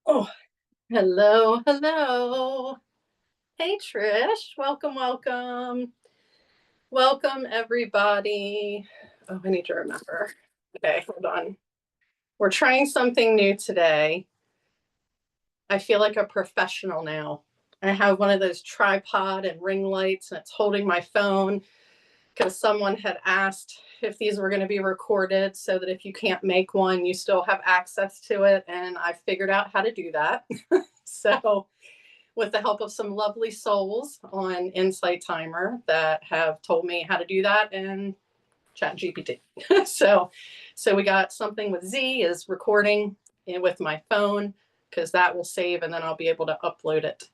Oh, hello, hello. Hey, Trish. Welcome, welcome. Welcome, everybody. Oh, I need to remember. Okay, hold on. We're trying something new today. I feel like a professional now. I have one of those tripod and ring lights, and it's holding my phone because someone had asked if these were going to be recorded so that if you can't make one, you still have access to it. And I figured out how to do that. So, with the help of some lovely souls on Insight Timer that have told me how to do that and Chat GPT. so we got something with Z is recording with my phone because that will save and then I'll be able to upload it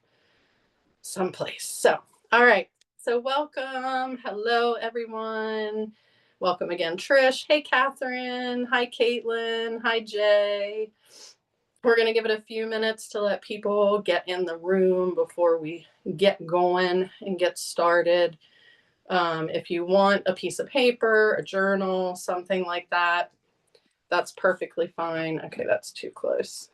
someplace. So, all right. So welcome. Hello, everyone. Welcome again, Trish. Hey, Catherine. Hi, Caitlin. Hi, Jay. We're going to give it a few minutes to let people get in the room before we get going and get started. If you want a piece of paper, a journal, something like that, that's perfectly fine. Okay, that's too close.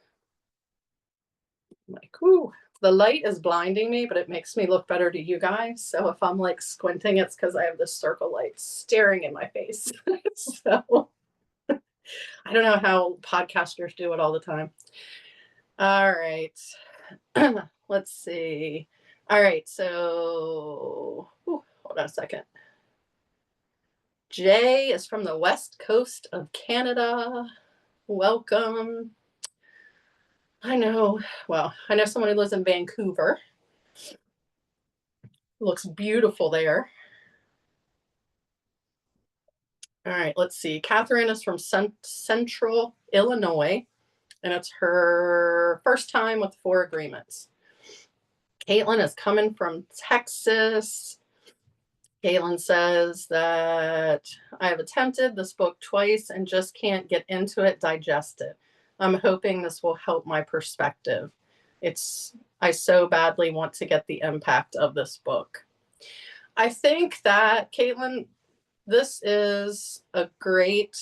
I'm like, ooh, the light is blinding me, but it makes me look better to you guys. So if I'm like squinting, it's because I have this circle light staring in my face. So I don't know how podcasters do it all the time. All right. Let's see. All right. So, hold on a second. Jay is from the west coast of Canada. Welcome. I know. Well, I know someone who lives in Vancouver. Looks beautiful there. All right. Let's see. Catherine is from Central Illinois, and it's her first time with 4 agreements. Caitlin is coming from Texas. Caitlin says that I have attempted this book twice and just can't get into it, digest it. I'm hoping this will help my perspective. I so badly want to get the impact of this book. I think that, Caitlin, this is a great,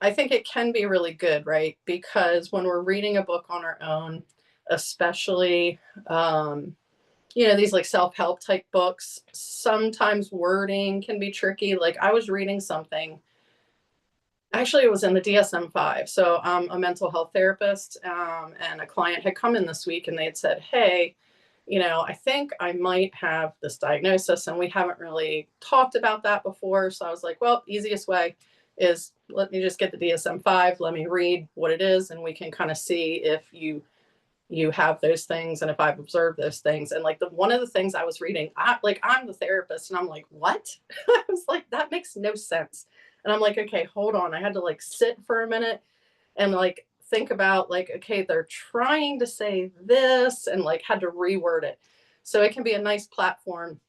I think it can be really good, right? Because when we're reading a book on our own, especially, these like self-help type books, sometimes wording can be tricky. Like I was reading something, actually it was in the DSM-5. So I'm a mental health therapist, and a client had come in this week and they had said, hey, I think I might have this diagnosis and we haven't really talked about that before. So I was like, well, easiest way is let me just get the DSM-5, let me read what it is, and we can kind of see if you have those things and if I've observed those things. And like one of the things I was reading, I'm the therapist and I'm like, what? I was like, that makes no sense. And I'm like, okay, hold on. I had to like sit for a minute and like think about like, okay, they're trying to say this, and like had to reword it. So it can be a nice platform,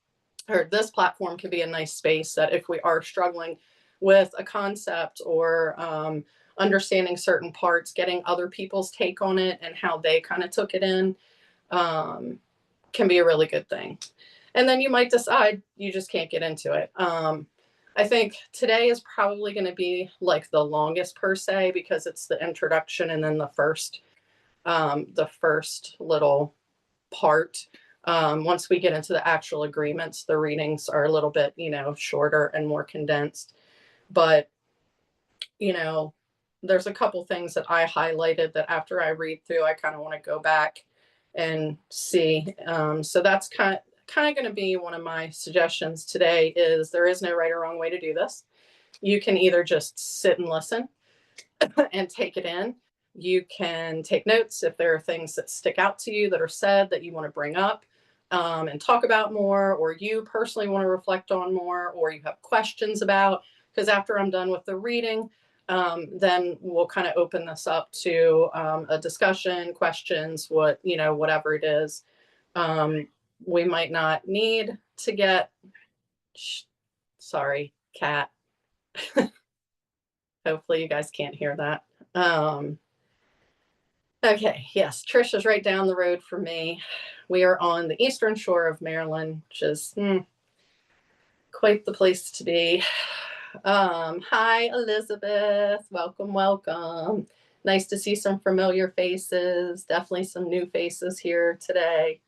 or this platform can be a nice space that if we are struggling with a concept or understanding certain parts, getting other people's take on it and how they kind of took it in, can be a really good thing. And then you might decide you just can't get into it. I think today is probably going to be like the longest per se, because it's the introduction and then the first little part. Once we get into the actual agreements, the readings are a little bit, shorter and more condensed. But, there's a couple things that I highlighted that after I read through, I kind of want to go back and see. So that's kind of going to be one of my suggestions today. Is there is no right or wrong way to do this. You can either just sit and listen and take it in. You can take notes if there are things that stick out to you that are said that you want to bring up and talk about more, or you personally want to reflect on more, or you have questions about. Because after I'm done with the reading, then we'll kind of open this up to a discussion, questions, whatever it is. We might not need to get, sorry, cat. Hopefully you guys can't hear that. Okay, yes, Trish is right down the road from me. We are on the eastern shore of Maryland, which is quite the place to be. Hi, Elizabeth. Welcome, welcome. Nice to see some familiar faces, definitely some new faces here today.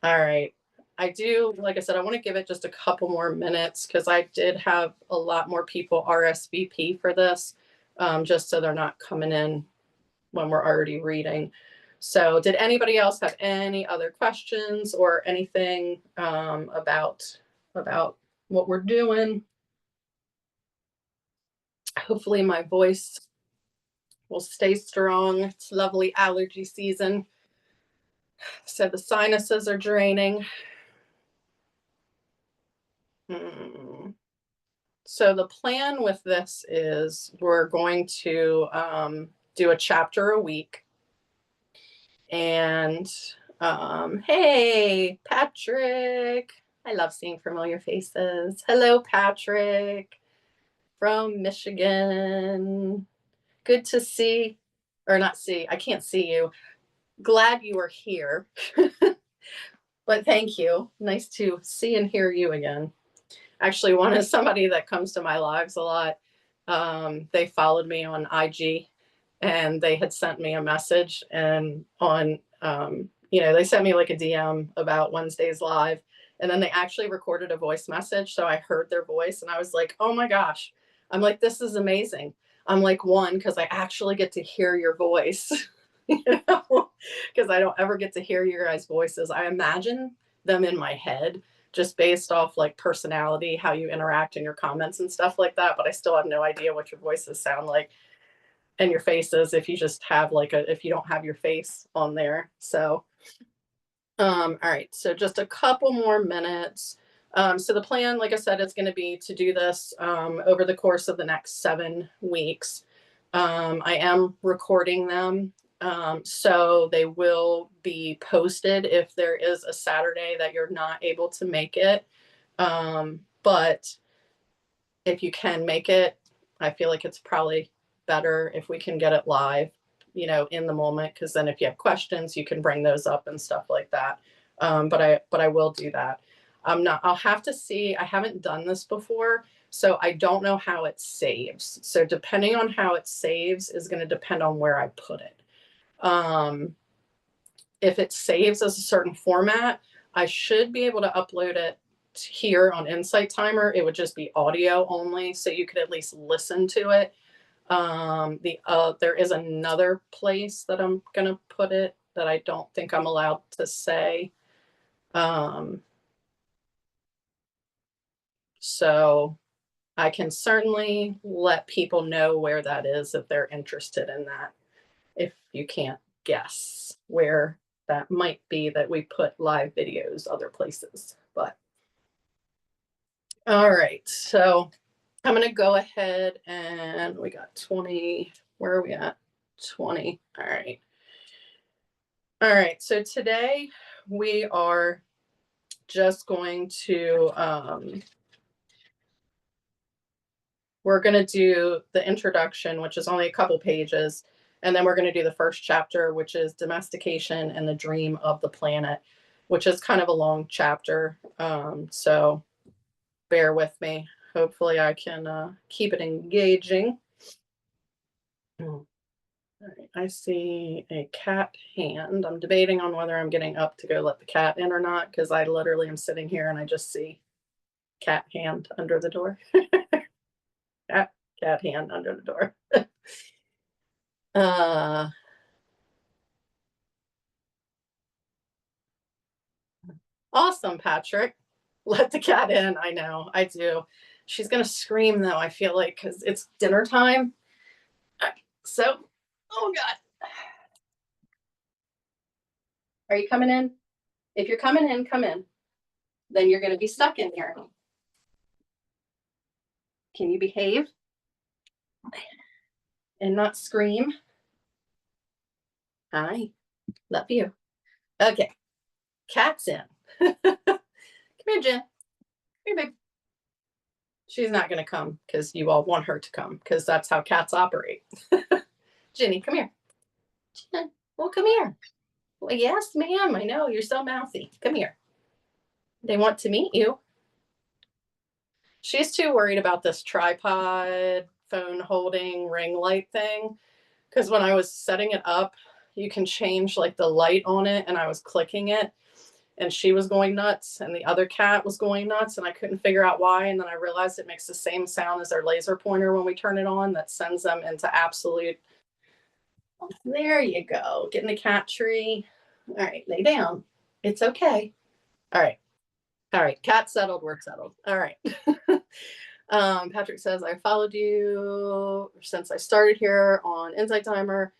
All right. Like I said, I want to give it just a couple more minutes because I did have a lot more people RSVP for this, just so they're not coming in when we're already reading. So did anybody else have any other questions or anything about what we're doing? Hopefully my voice will stay strong. It's lovely allergy season. So the sinuses are draining. So the plan with this is we're going to do a chapter a week. And hey, Patrick. I love seeing familiar faces. Hello, Patrick from Michigan. Good to see, or not see, I can't see you. Glad you are here. But thank you. Nice to see and hear you again. Actually, one is somebody that comes to my lives a lot. They followed me on IG and they had sent me a message and on, they sent me like a DM about Wednesday's live. And then they actually recorded a voice message. So I heard their voice and I was like, oh my gosh. I'm like, this is amazing. I'm like, one, because I actually get to hear your voice, because I don't ever get to hear your guys' voices. I imagine them in my head just based off like personality, how you interact in your comments and stuff like that. But I still have no idea what your voices sound like and your faces if you just have if you don't have your face on there. So, all right. So just a couple more minutes. So the plan, like I said, is going to be to do this over the course of the next 7 weeks. I am recording them. So they will be posted if there is a Saturday that you're not able to make it. But if you can make it, I feel like it's probably better if we can get it live, in the moment, because then if you have questions, you can bring those up and stuff like that. But I will do that. I'll have to see. I haven't done this before, so I don't know how it saves. So depending on how it saves is going to depend on where I put it. If it saves as a certain format, I should be able to upload it here on Insight Timer. It would just be audio only, so you could at least listen to it. There is another place that I'm gonna put it that I don't think I'm allowed to say. So I can certainly let people know where that is if they're interested in that. If you can't guess where that might be that we put live videos other places. But all right, so I'm going to go ahead and we got 20. Where are we at? 20. All right. All right. So today we are just going to, we're going to do the introduction, which is only a couple pages. And then we're going to do the first chapter, which is domestication and the dream of the planet, which is kind of a long chapter. So bear with me. Hopefully I can keep it engaging. All right, I see a cat hand. I'm debating on whether I'm getting up to go let the cat in or not, because I literally am sitting here and I just see cat hand under the door. cat hand under the door. Awesome, Patrick. Let the cat in. I know, I do. She's gonna scream though, I feel like, because it's dinner time. So, oh God. Are you coming in? If you're coming in, come in. Then you're gonna be stuck in here. Can you behave and not scream? Hi, love you. Okay, cat's in. Come here, Jen. Come here, babe. She's not gonna come because you all want her to come, because that's how cats operate. Jenny, come here. Jen, well, come here. Well, yes, ma'am. I know you're so mouthy. Come here. They want to meet you. She's too worried about this tripod, phone holding, ring light thing, because when I was setting it up, you can change like the light on it, and I was clicking it, and she was going nuts, and the other cat was going nuts, and I couldn't figure out why. And then I realized it makes the same sound as our laser pointer when we turn it on, that sends them into absolute. There you go. Get in the cat tree. All right, lay down. It's okay. All right. All right. Cat settled, work settled. All right. Patrick says, I followed you since I started here on Insight Timer.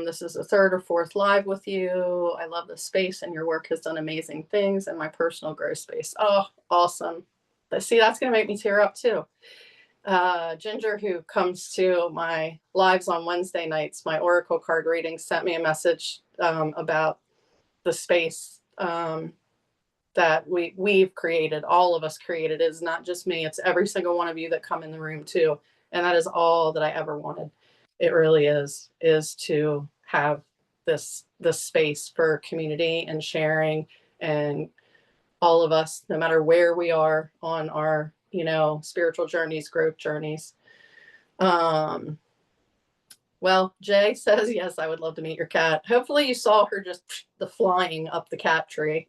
This is the third or fourth live with you. I love the space, and your work has done amazing things in my personal growth space. Oh, awesome. See, that's going to make me tear up too. Ginger, who comes to my lives on Wednesday nights, my Oracle card reading, sent me a message about the space that we've created, all of us created. It's not just me, it's every single one of you that come in the room too. And that is all that I ever wanted. It really is to have this space for community and sharing, and all of us, no matter where we are on our, spiritual journeys, growth journeys. Well, Jay says, yes, I would love to meet your cat. Hopefully you saw her just the flying up the cat tree.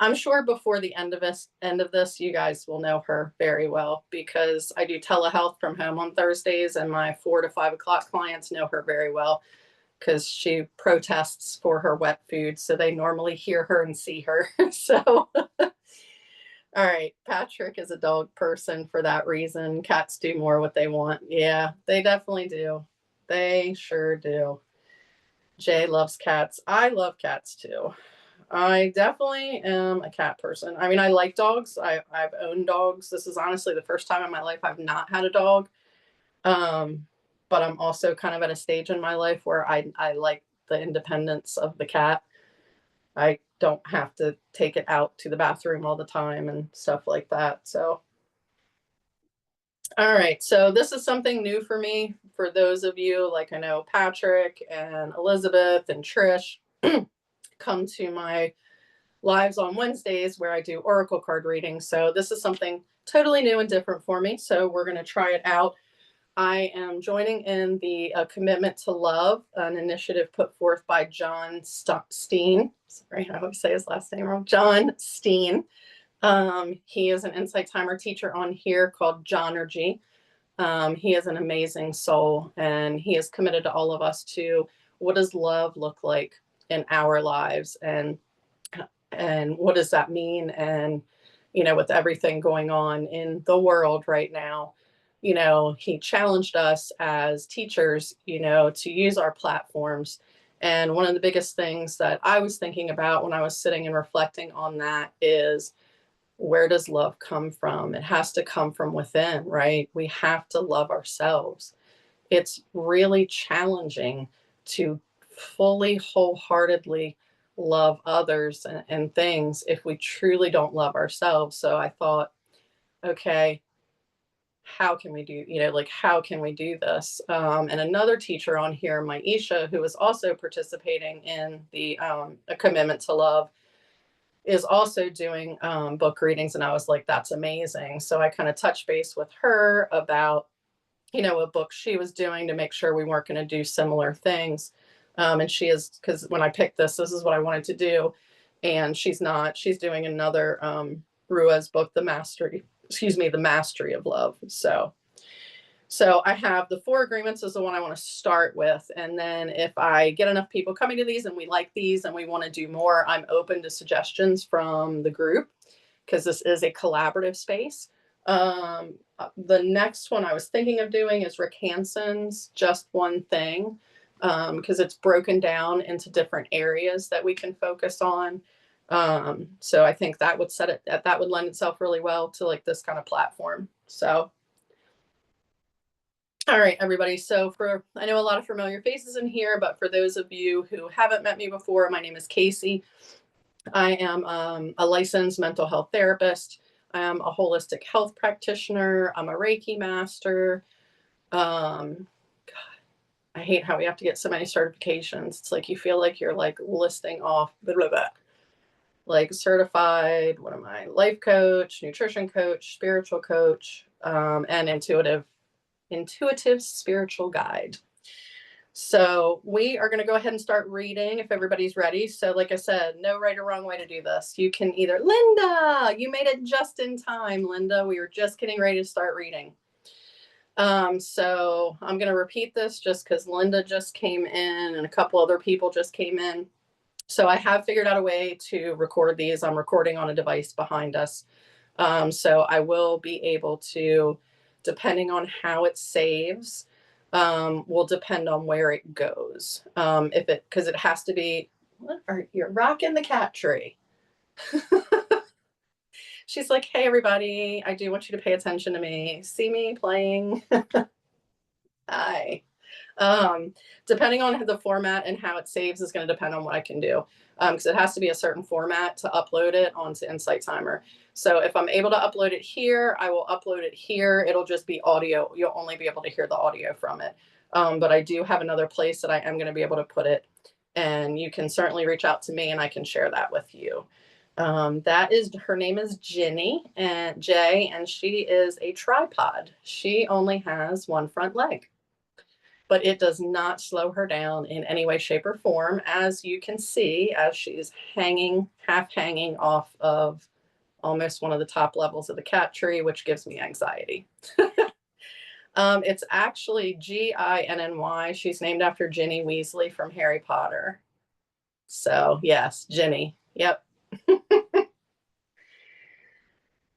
I'm sure before the end of this, you guys will know her very well, because I do telehealth from home on Thursdays, and my 4 to 5 o'clock clients know her very well because she protests for her wet food. So they normally hear her and see her. So, all right. Patrick is a dog person for that reason. Cats do more what they want. Yeah, they definitely do. They sure do. Jay loves cats. I love cats too. I definitely am a cat person. I mean, I like dogs. I've owned dogs. This is honestly the first time in my life I've not had a dog. But I'm also kind of at a stage in my life where I like the independence of the cat. I don't have to take it out to the bathroom all the time and stuff like that. So, all right. So this is something new for me. For those of you, like I know Patrick and Elizabeth and Trish come to my lives on Wednesdays where I do Oracle card readings. So this is something totally new and different for me. So we're going to try it out. I am joining in the Commitment to Love, an initiative put forth by John Steen. Sorry, I always say his last name wrong. John Steen. He is an Insight Timer teacher on here called Johnergy. He is an amazing soul, and he is committed to all of us to what does love look like in our lives, and what does that mean? And, with everything going on in the world right now, he challenged us as teachers, to use our platforms. And one of the biggest things that I was thinking about when I was sitting and reflecting on that is, where does love come from? It has to come from within, right? We have to love ourselves. It's really challenging to fully, wholeheartedly love others and things if we truly don't love ourselves. So I thought, okay, how can we do, how can we do this? And another teacher on here, Maisha, who is also participating in the A Commitment to Love, is also doing book readings. And I was like, that's amazing. So I kind of touched base with her about, a book she was doing to make sure we weren't going to do similar things. And she is, because when I picked this is what I wanted to do. And she's not. She's doing another Rua's book, The Mastery of Love. So I have the 4 agreements is the one I want to start with. And then if I get enough people coming to these and we like these and we want to do more, I'm open to suggestions from the group, because this is a collaborative space. The next one I was thinking of doing is Rick Hanson's Just One Thing, because it's broken down into different areas that we can focus on. So I think that would that would lend itself really well to like this kind of platform. So, all right, everybody. So I know a lot of familiar faces in here, but for those of you who haven't met me before, my name is Casey. I am a licensed mental health therapist. I am a holistic health practitioner. I'm a Reiki master. God, I hate how we have to get so many certifications. It's like you feel like you're like listing off blah, blah, blah. Like certified, what am I? Life coach, nutrition coach, spiritual coach, and intuitive intuitive spiritual guide. So we are going to go ahead and start reading if everybody's ready. So like I said, no right or wrong way to do this. You can either, Linda, you made it just in time, Linda. We were just getting ready to start reading. So I'm going to repeat this just because Linda just came in and a couple other people just came in. So I have figured out a way to record these. I'm recording on a device behind us. So I will be able to, depending on how it saves, will depend on where it goes. Because it has to be, you're rocking the cat tree. She's like, hey, everybody, I do want you to pay attention to me. See me playing? Hi. Depending on the format and how it saves is going to depend on what I can do. Because it has to be a certain format to upload it onto Insight Timer. So if I'm able to upload it here, I will upload it here. It'll just be audio. You'll only be able to hear the audio from it. But I do have another place that I am going to be able to put it. And you can certainly reach out to me and I can share that with you. Her name is Ginny and Jay, and she is a tripod. She only has one front leg, but it does not slow her down in any way, shape, or form, as you can see, as she's half hanging off of almost one of the top levels of the cat tree, which gives me anxiety. It's actually Ginny. She's named after Ginny Weasley from Harry Potter. So yes, Ginny. Yep.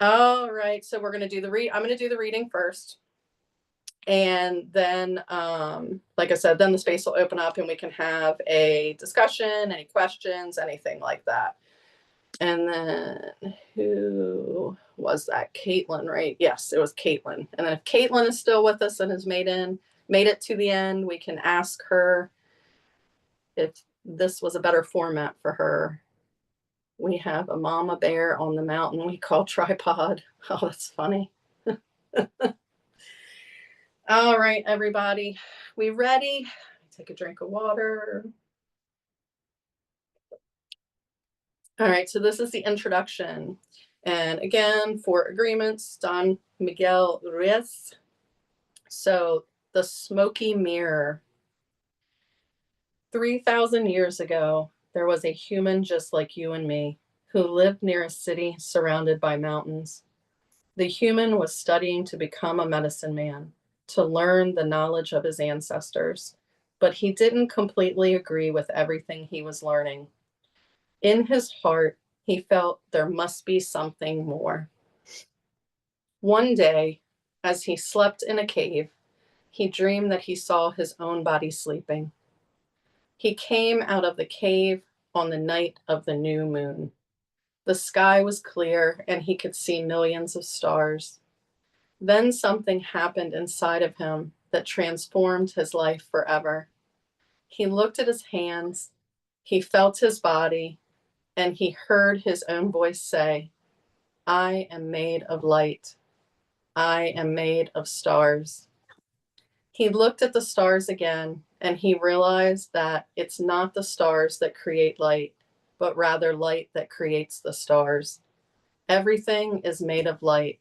All right, so we're going to do I'm going to do the reading first. And then, like I said, then the space will open up and we can have a discussion, any questions, anything like that. And then who was that? Caitlin, right? Yes, it was Caitlin. And then if Caitlin is still with us and has made it to the end, we can ask her if this was a better format for her. We have a mama bear on the mountain we call tripod. Oh, that's funny. All right, everybody. We ready? Take a drink of water. All right, so this is the introduction. And again, for agreements, Don Miguel Ruiz. So the smoky mirror. 3,000 years ago, there was a human just like you and me who lived near a city surrounded by mountains. The human was studying to become a medicine man, to learn the knowledge of his ancestors, but he didn't completely agree with everything he was learning. In his heart, he felt there must be something more. One day, as he slept in a cave, he dreamed that he saw his own body sleeping. He came out of the cave on the night of the new moon. The sky was clear and he could see millions of stars. Then something happened inside of him that transformed his life forever. He looked at his hands, he felt his body, and he heard his own voice say, I am made of light. I am made of stars. He looked at the stars again, and he realized that it's not the stars that create light, but rather light that creates the stars. Everything is made of light,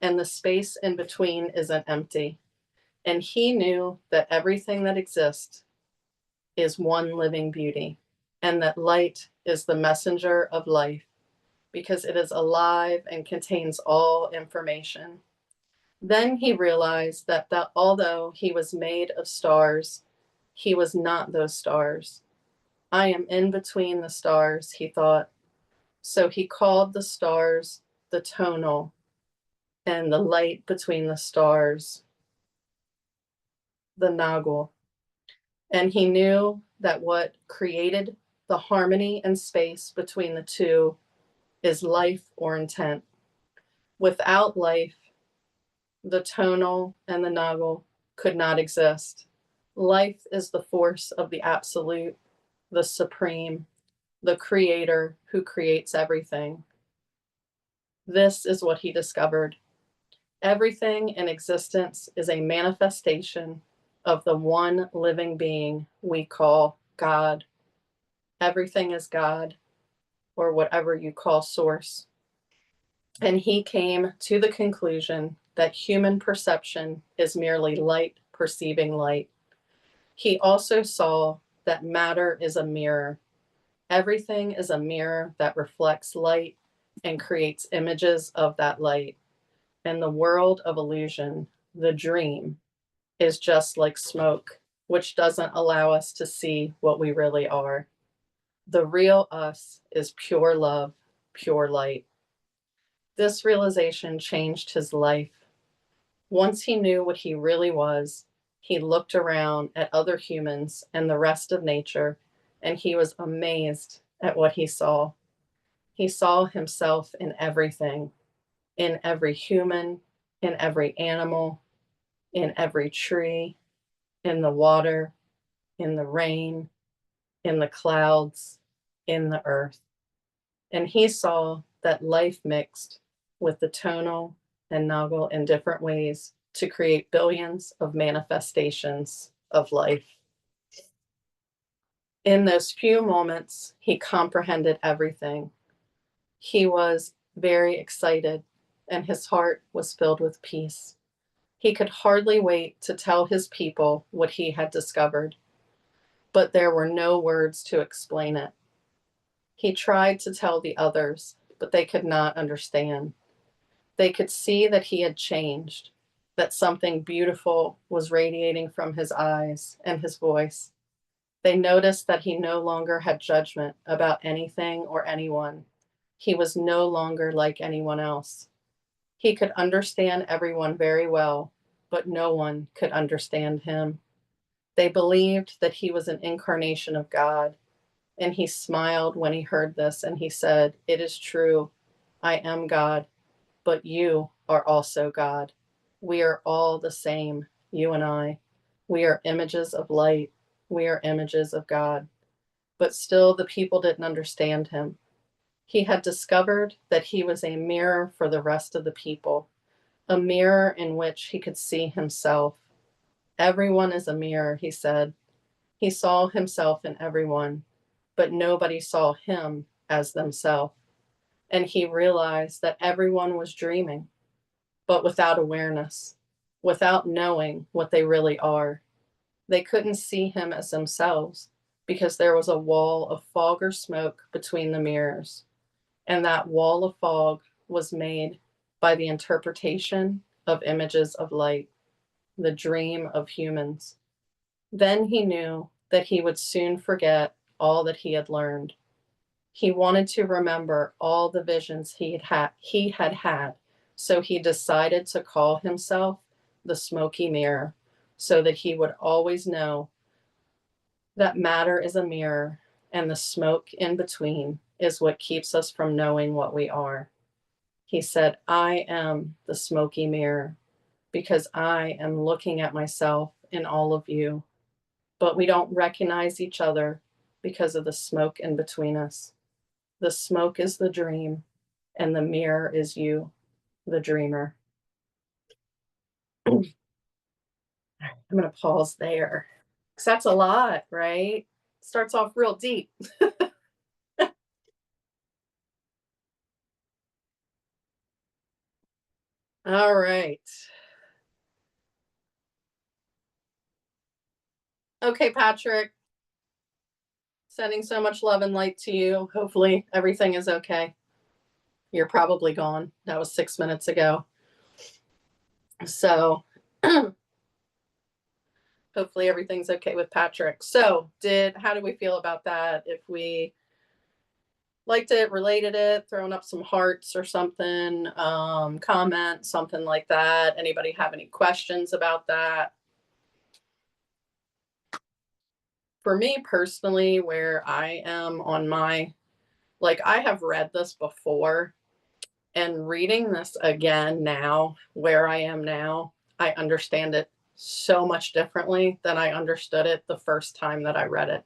and the space in between isn't empty. And he knew that everything that exists is one living beauty, and that light is the messenger of life because it is alive and contains all information. Then he realized that although he was made of stars, he was not those stars. I am in between the stars, he thought. So he called the stars the tonal, and the light between the stars the nagal. And he knew that what created the harmony and space between the two is life or intent. Without life, the tonal and the nagal could not exist. Life is the force of the absolute, the supreme, the creator who creates everything. This is what he discovered. Everything in existence is a manifestation of the one living being we call God. Everything is God, or whatever you call source. And he came to the conclusion that human perception is merely light perceiving light. He also saw that matter is a mirror. Everything is a mirror that reflects light and creates images of that light. And the world of illusion, the dream, is just like smoke, which doesn't allow us to see what we really are. The real us is pure love, pure light. This realization changed his life. Once he knew what he really was, he looked around at other humans and the rest of nature, and he was amazed at what he saw. He saw himself in everything, in every human, in every animal, in every tree, in the water, in the rain, in the clouds, in the earth. And he saw that life mixed with the tonal and nogal in different ways to create billions of manifestations of life. In those few moments, he comprehended everything. He was very excited, and his heart was filled with peace. He could hardly wait to tell his people what he had discovered, but there were no words to explain it. He tried to tell the others, but they could not understand. They could see that he had changed, that something beautiful was radiating from his eyes and his voice. They noticed that he no longer had judgment about anything or anyone. He was no longer like anyone else. He could understand everyone very well, but no one could understand him. They believed that he was an incarnation of God, and he smiled when he heard this, and he said, "It is true. I am God, but you are also God. We are all the same, you and I. We are images of light. We are images of God." But still, the people didn't understand him. He had discovered that he was a mirror for the rest of the people, a mirror in which he could see himself. Everyone is a mirror, he said. He saw himself in everyone, but nobody saw him as themselves. And he realized that everyone was dreaming, but without awareness, without knowing what they really are. They couldn't see him as themselves because there was a wall of fog or smoke between the mirrors. And that wall of fog was made by the interpretation of images of light, the dream of humans. Then he knew that he would soon forget all that he had learned. He wanted to remember all the visions he had had, so he decided to call himself the smoky mirror, so that he would always know that matter is a mirror and the smoke in between is what keeps us from knowing what we are. He said, "I am the smoky mirror because I am looking at myself in all of you, but we don't recognize each other because of the smoke in between us. The smoke is the dream, and the mirror is you, the dreamer." I'm going to pause there because that's a lot, right? Starts off real deep. All right. Okay, Patrick, sending so much love and light to you. Hopefully, everything is okay. You're probably gone. That was 6 minutes ago. So, hopefully, everything's okay with Patrick. So, how do we feel about that? If we liked it, related it, throwing up some hearts or something, comment, something like that. Anybody have any questions about that? For me personally, where I am on my, like, I have read this before, and reading this again now, where I am now, I understand it so much differently than I understood it the first time that I read it.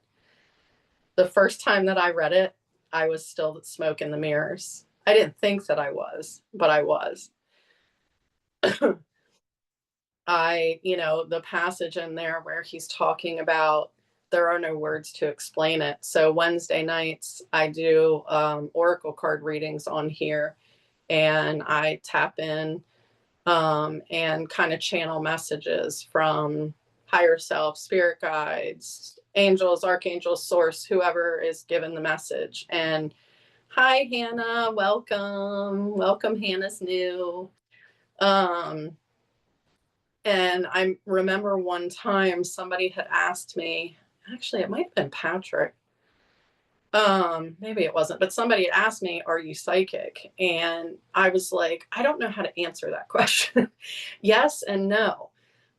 The first time that I read it, I was still smoke in the mirrors. I didn't think that I was, but I was. The passage in there where he's talking about there are no words to explain it. So Wednesday nights, I do oracle card readings on here, and I tap in and kind of channel messages from higher self, spirit guides, angels, archangels, source, whoever is given the message. And hi, Hannah, welcome. Welcome, Hannah's new. And I remember one time somebody had asked me, actually, it might have been Patrick. Maybe it wasn't, but somebody had asked me, are you psychic? And I was like, I don't know how to answer that question. Yes and no.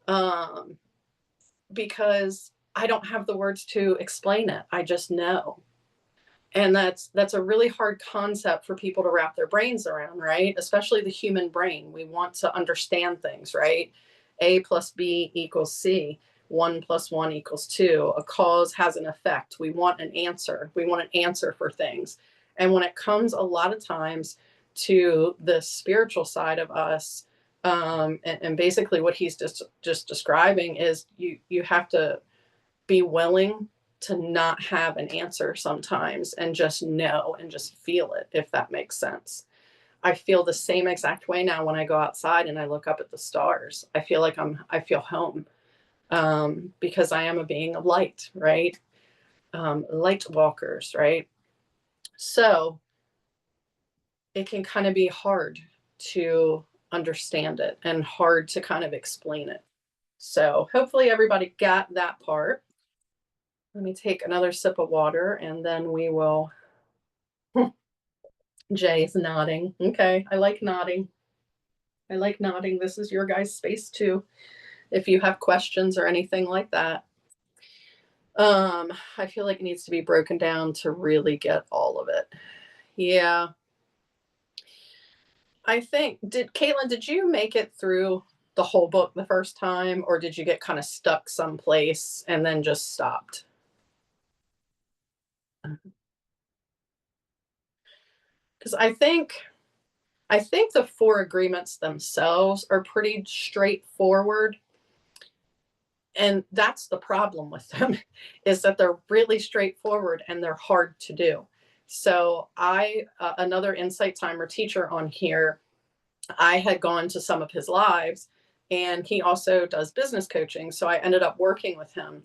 Um, because I don't have the words to explain it. I just know. And that's a really hard concept for people to wrap their brains around, right? Especially the human brain. We want to understand things, right? A plus B equals C. 1 plus 1 equals 2. A cause has an effect. We want an answer. We want an answer for things. And when it comes a lot of times to the spiritual side of us, and basically what he's just describing is you have to be willing to not have an answer sometimes and just know and just feel it, if that makes sense. I feel the same exact way now when I go outside and I look up at the stars. I feel like I feel home, because I am a being of light, right? Light walkers, right? So it can kind of be hard to understand it and hard to kind of explain it. So hopefully everybody got that part. Let me take another sip of water and then we will. Jay's nodding. Okay, I like nodding. I like nodding. This is your guys' space too. If you have questions or anything like that. I feel like it needs to be broken down to really get all of it. Yeah. I think Caitlin, did you make it through the whole book the first time, or did you get kind of stuck someplace and then just stopped? Because I think the four agreements themselves are pretty straightforward. And that's the problem with them is that they're really straightforward and they're hard to do. So another insight timer teacher on here, I had gone to some of his lives and he also does business coaching. So I ended up working with him.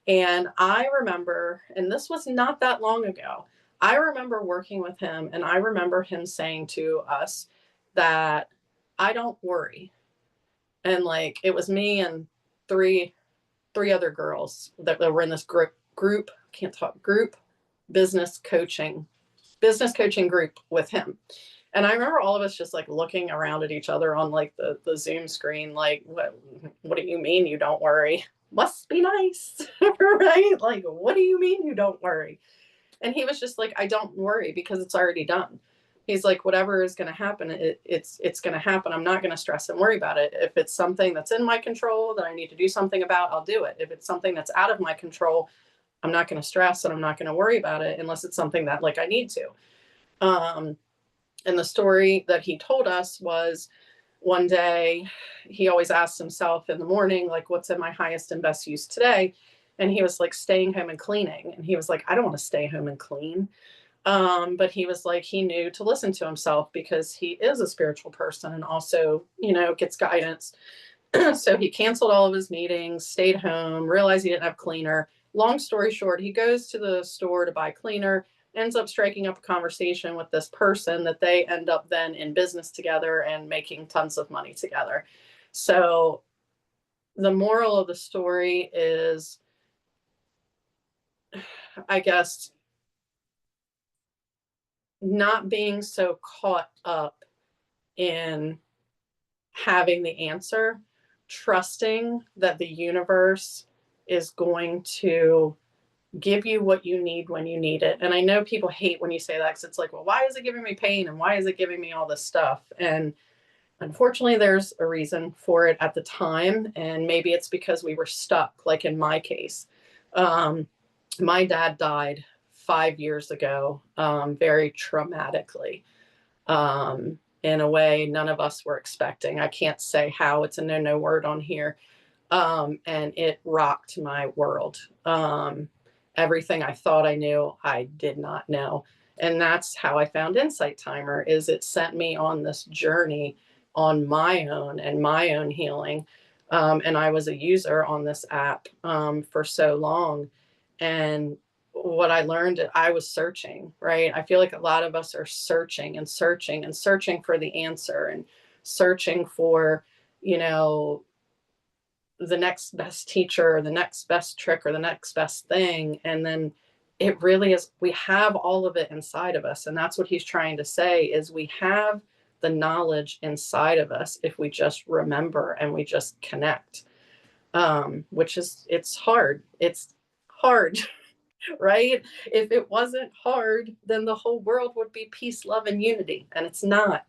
And I remember, and this was not that long ago, I remember working with him and I remember him saying to us that I don't worry. And like it was me and three other girls that were in this group can't talk group business coaching group with him. And I remember all of us just like looking around at each other on like the Zoom screen, like, what do you mean you don't worry? Must be nice, right? Like, what do you mean you don't worry? And he was just like, I don't worry because it's already done. He's like, whatever is going to happen, it's going to happen. I'm not going to stress and worry about it. If it's something that's in my control that I need to do something about, I'll do it. If it's something that's out of my control, I'm not going to stress and I'm not going to worry about it unless it's something that like I need to. And the story that he told us was one day he always asked himself in the morning, like, what's in my highest and best use today? And he was like, staying home and cleaning. And he was like, I don't want to stay home and clean. But he was like, he knew to listen to himself because he is a spiritual person and also, gets guidance. So he canceled all of his meetings, stayed home, realized he didn't have cleaner. Long story short, he goes to the store to buy cleaner, ends up striking up a conversation with this person that they end up then in business together and making tons of money together. So the moral of the story is, I guess, not being so caught up in having the answer, trusting that the universe is going to give you what you need when you need it. And I know people hate when you say that because it's like, well, why is it giving me pain? And why is it giving me all this stuff? And unfortunately, there's a reason for it at the time. And maybe it's because we were stuck, like in my case. My dad died 5 years ago, very traumatically, in a way none of us were expecting. I can't say how, it's a no word on here. And it rocked my world. Everything I thought I knew, I did not know. And that's how I found Insight Timer, is it sent me on this journey on my own and my own healing. And I was a user on this app for so long. And what I learned, I was searching, right? I feel like a lot of us are searching and searching and searching for the answer and searching for, you know, the next best teacher or the next best trick or the next best thing. And then it really is, we have all of it inside of us. And that's what he's trying to say is we have the knowledge inside of us if we just remember and we just connect. Which is, it's hard. It's hard, right? If it wasn't hard, then the whole world would be peace, love, and unity. And it's not.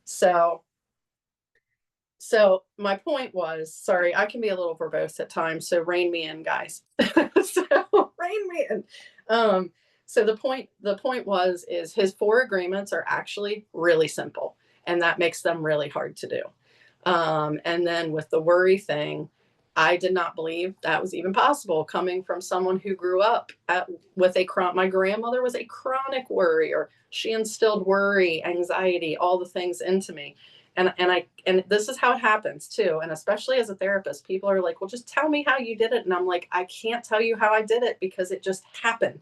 So my point was, sorry, I can be a little verbose at times, so rein me in, guys. So rein me in. So the point was is his 4 agreements are actually really simple, and that makes them really hard to do. And then with the worry thing, I did not believe that was even possible coming from someone who grew up with my grandmother was a chronic worrier. She instilled worry, anxiety, all the things into me. And this is how it happens too. And especially as a therapist, people are like, well, just tell me how you did it. And I'm like, I can't tell you how I did it because it just happened.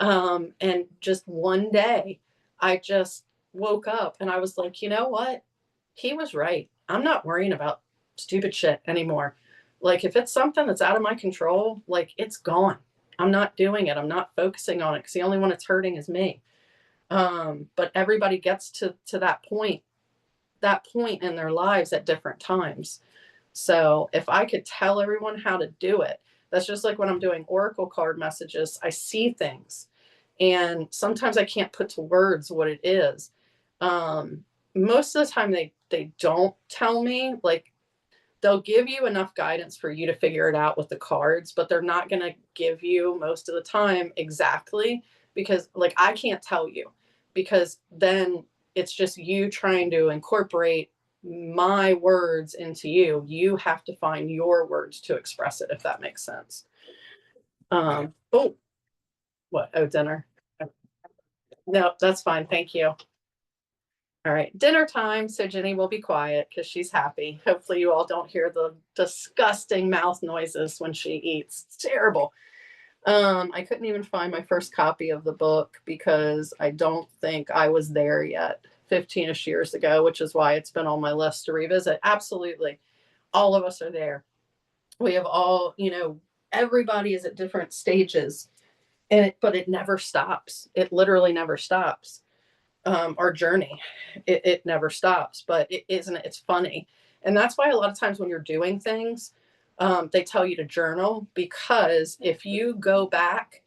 And just one day I just woke up and I was like, you know what? He was right. I'm not worrying about stupid shit anymore. Like if it's something that's out of my control, like it's gone. I'm not doing it. I'm not focusing on it because the only one it's hurting is me. But everybody gets to that point in their lives at different times. So if I could tell everyone how to do it, that's just like when I'm doing oracle card messages, I see things and sometimes I can't put to words what it is. Most of the time they don't tell me, like they'll give you enough guidance for you to figure it out with the cards, but they're not going to give you most of the time exactly because like I can't tell you because then it's just you trying to incorporate my words into you. You have to find your words to express it, if that makes sense. Oh, what? Oh, dinner. No, that's fine. Thank you. All right, dinner time. So Jenny will be quiet because she's happy. Hopefully, you all don't hear the disgusting mouth noises when she eats. It's terrible. I couldn't even find my first copy of the book because I don't think I was there yet 15ish years ago, which is why it's been on my list to revisit. Absolutely. All of us are there. We have all, everybody is at different stages, but it never stops. It literally never stops. Our journey, it never stops, but it isn't, it's funny. And that's why a lot of times when you're doing things, they tell you to journal, because if you go back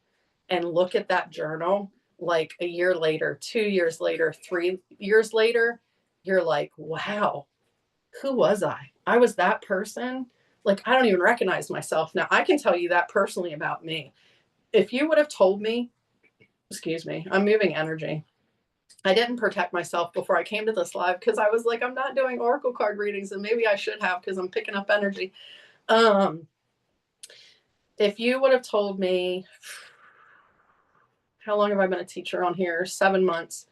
and look at that journal, like a year later, 2 years later, 3 years later, you're like, wow, who was I? I was that person. Like, I don't even recognize myself. Now I can tell you that personally about me. If you would have told me, excuse me, I'm moving energy. I didn't protect myself before I came to this live because I was like, I'm not doing oracle card readings, and maybe I should have because I'm picking up energy. If you would have told me, how long have I been a teacher on here? 7 months.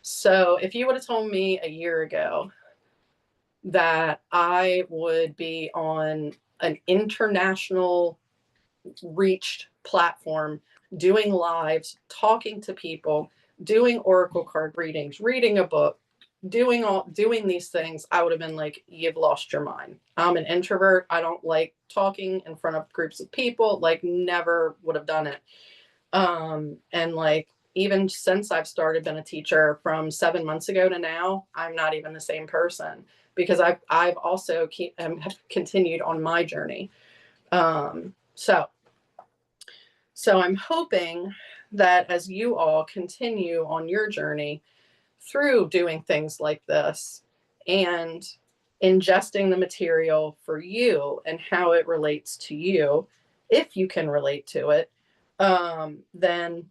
So if you would have told me a year ago that I would be on an international reached platform, doing lives, talking to people, doing oracle card readings, reading a book, doing these things, I would have been like, you've lost your mind. I'm an introvert. I don't like talking in front of groups of people, like never would have done it. And like even since I've started been a teacher from 7 months ago to now, I'm not even the same person because I've also have continued on my journey. So I'm hoping that as you all continue on your journey through doing things like this and ingesting the material for you and how it relates to you, if you can relate to it, then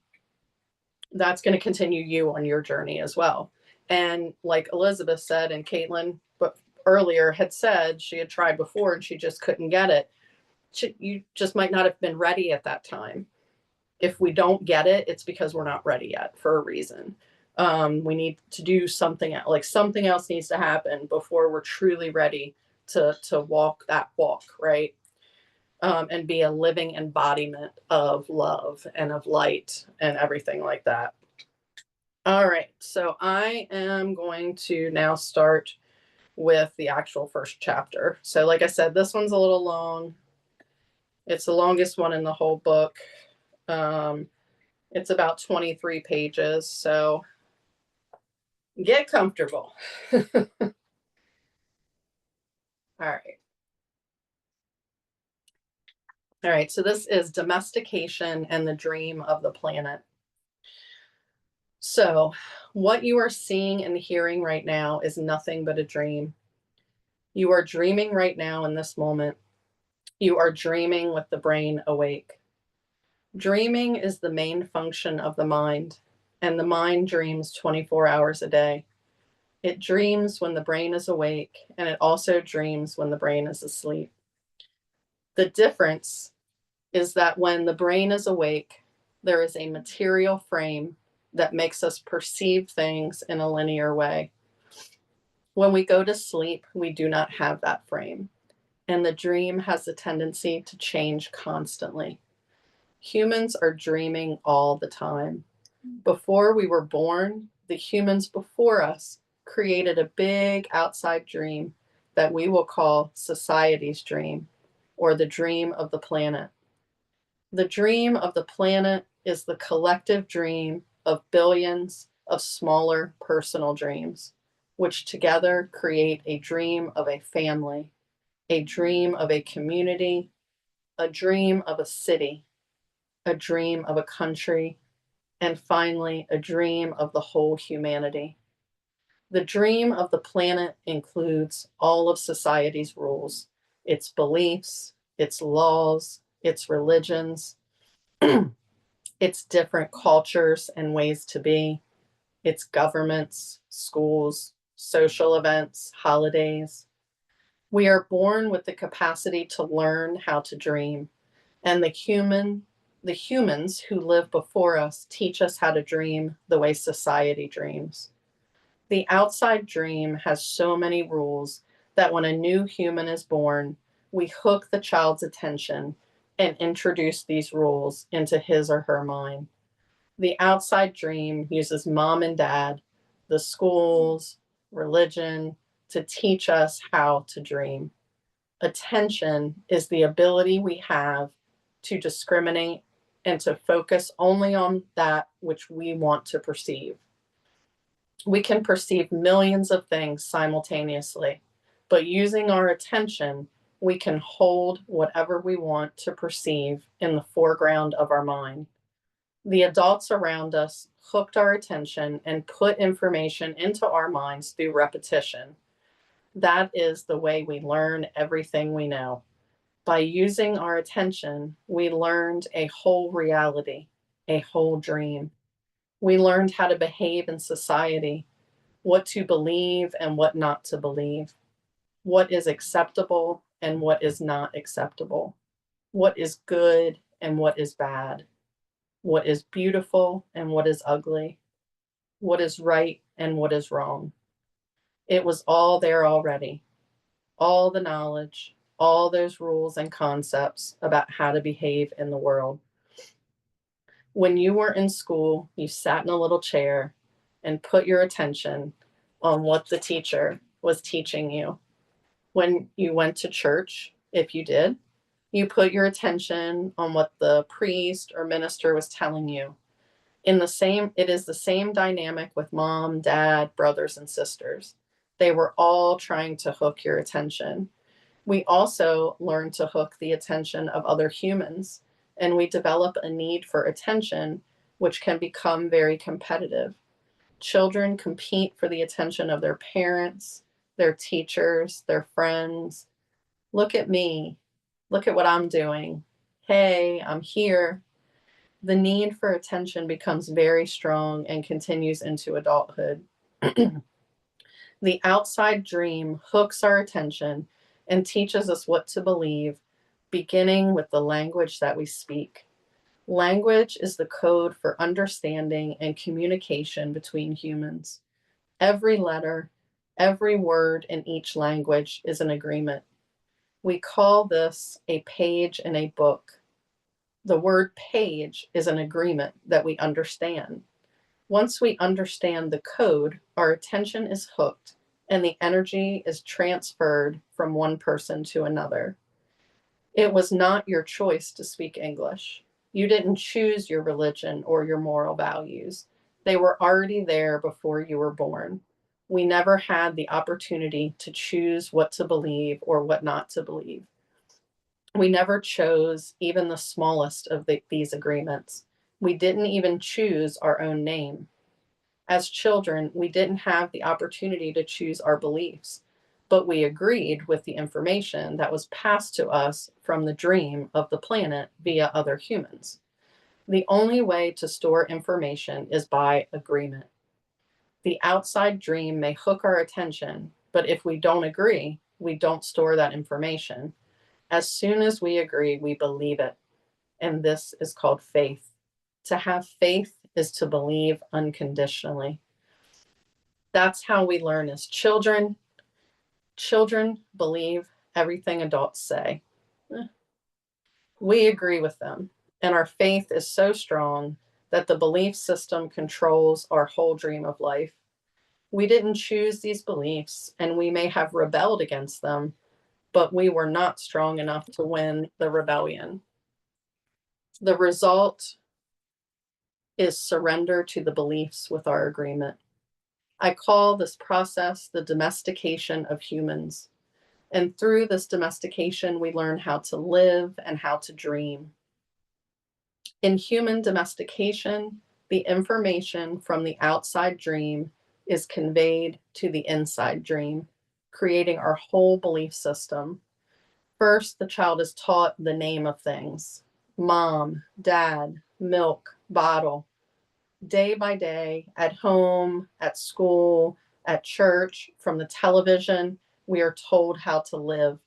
that's going to continue you on your journey as well. And like Elizabeth said, and Caitlin, but earlier had said she had tried before and she just couldn't get it. You just might not have been ready at that time. If we don't get it, it's because we're not ready yet for a reason. We need to do something, like something else needs to happen before we're truly ready to walk that walk, right? And be a living embodiment of love and of light and everything like that. All right, so I am going to now start with the actual first chapter. So like I said, this one's a little long. It's the longest one in the whole book. It's about 23 pages, so get comfortable. All right. All right, so this is domestication and the dream of the planet. So, what you are seeing and hearing right now is nothing but a dream. You are dreaming right now in this moment. You are dreaming with the brain awake. Dreaming is the main function of the mind, and the mind dreams 24 hours a day. It dreams when the brain is awake, and it also dreams when the brain is asleep. The difference is that when the brain is awake, there is a material frame that makes us perceive things in a linear way. When we go to sleep, we do not have that frame, and the dream has a tendency to change constantly. Humans are dreaming all the time. Before we were born, the humans before us created a big outside dream that we will call society's dream, or the dream of the planet. The dream of the planet is the collective dream of billions of smaller personal dreams, which together create a dream of a family, a dream of a community, a dream of a city, a dream of a country, and finally, a dream of the whole humanity. The dream of the planet includes all of society's rules, its beliefs, its laws, its religions, its different cultures and ways to be, its governments, schools, social events, holidays. We are born with the capacity to learn how to dream, and the humans who live before us teach us how to dream the way society dreams. The outside dream has so many rules that when a new human is born, we hook the child's attention and introduce these rules into his or her mind. The outside dream uses mom and dad, the schools, religion to teach us how to dream. Attention is the ability we have to discriminate and to focus only on that which we want to perceive. We can perceive millions of things simultaneously, but using our attention, we can hold whatever we want to perceive in the foreground of our mind. The adults around us hooked our attention and put information into our minds through repetition. That is the way we learn everything we know. By using our attention, we learned a whole reality, a whole dream. We learned how to behave in society, what to believe and what not to believe, what is acceptable and what is not acceptable, what is good and what is bad, what is beautiful and what is ugly, what is right and what is wrong. It was all there already, all the knowledge, all those rules and concepts about how to behave in the world. When you were in school, you sat in a little chair and put your attention on what the teacher was teaching you. When you went to church, if you did, you put your attention on what the priest or minister was telling you. It is the same dynamic with mom, dad, brothers, and sisters. They were all trying to hook your attention. We also learn to hook the attention of other humans, and we develop a need for attention, which can become very competitive. Children compete for the attention of their parents, their teachers, their friends. Look at me. Look at what I'm doing. Hey, I'm here. The need for attention becomes very strong and continues into adulthood. The outside dream hooks our attention and teaches us what to believe, beginning with the language that we speak. Language is the code for understanding and communication between humans. Every letter, every word in each language is an agreement. We call this a page in a book. The word page is an agreement that we understand. Once we understand the code, our attention is hooked and the energy is transferred from one person to another. It was not your choice to speak English. You didn't choose your religion or your moral values. They were already there before you were born. We never had the opportunity to choose what to believe or what not to believe. We never chose even the smallest of these agreements. We didn't even choose our own name. As children, we didn't have the opportunity to choose our beliefs, but we agreed with the information that was passed to us from the dream of the planet via other humans. The only way to store information is by agreement. The outside dream may hook our attention, but if we don't agree, we don't store that information. As soon as we agree, we believe it. And this is called faith. To have faith is to believe unconditionally. That's how we learn as children. Children believe everything adults say. We agree with them, and our faith is so strong that the belief system controls our whole dream of life. We didn't choose these beliefs, and we may have rebelled against them, but we were not strong enough to win the rebellion. The result is surrender to the beliefs with our agreement. I call this process the domestication of humans. And through this domestication, we learn how to live and how to dream. In human domestication, the information from the outside dream is conveyed to the inside dream, creating our whole belief system. First, the child is taught the name of things: mom, dad, milk, bottle. Day by day, at home, at school, at church, from the television, we are told how to live,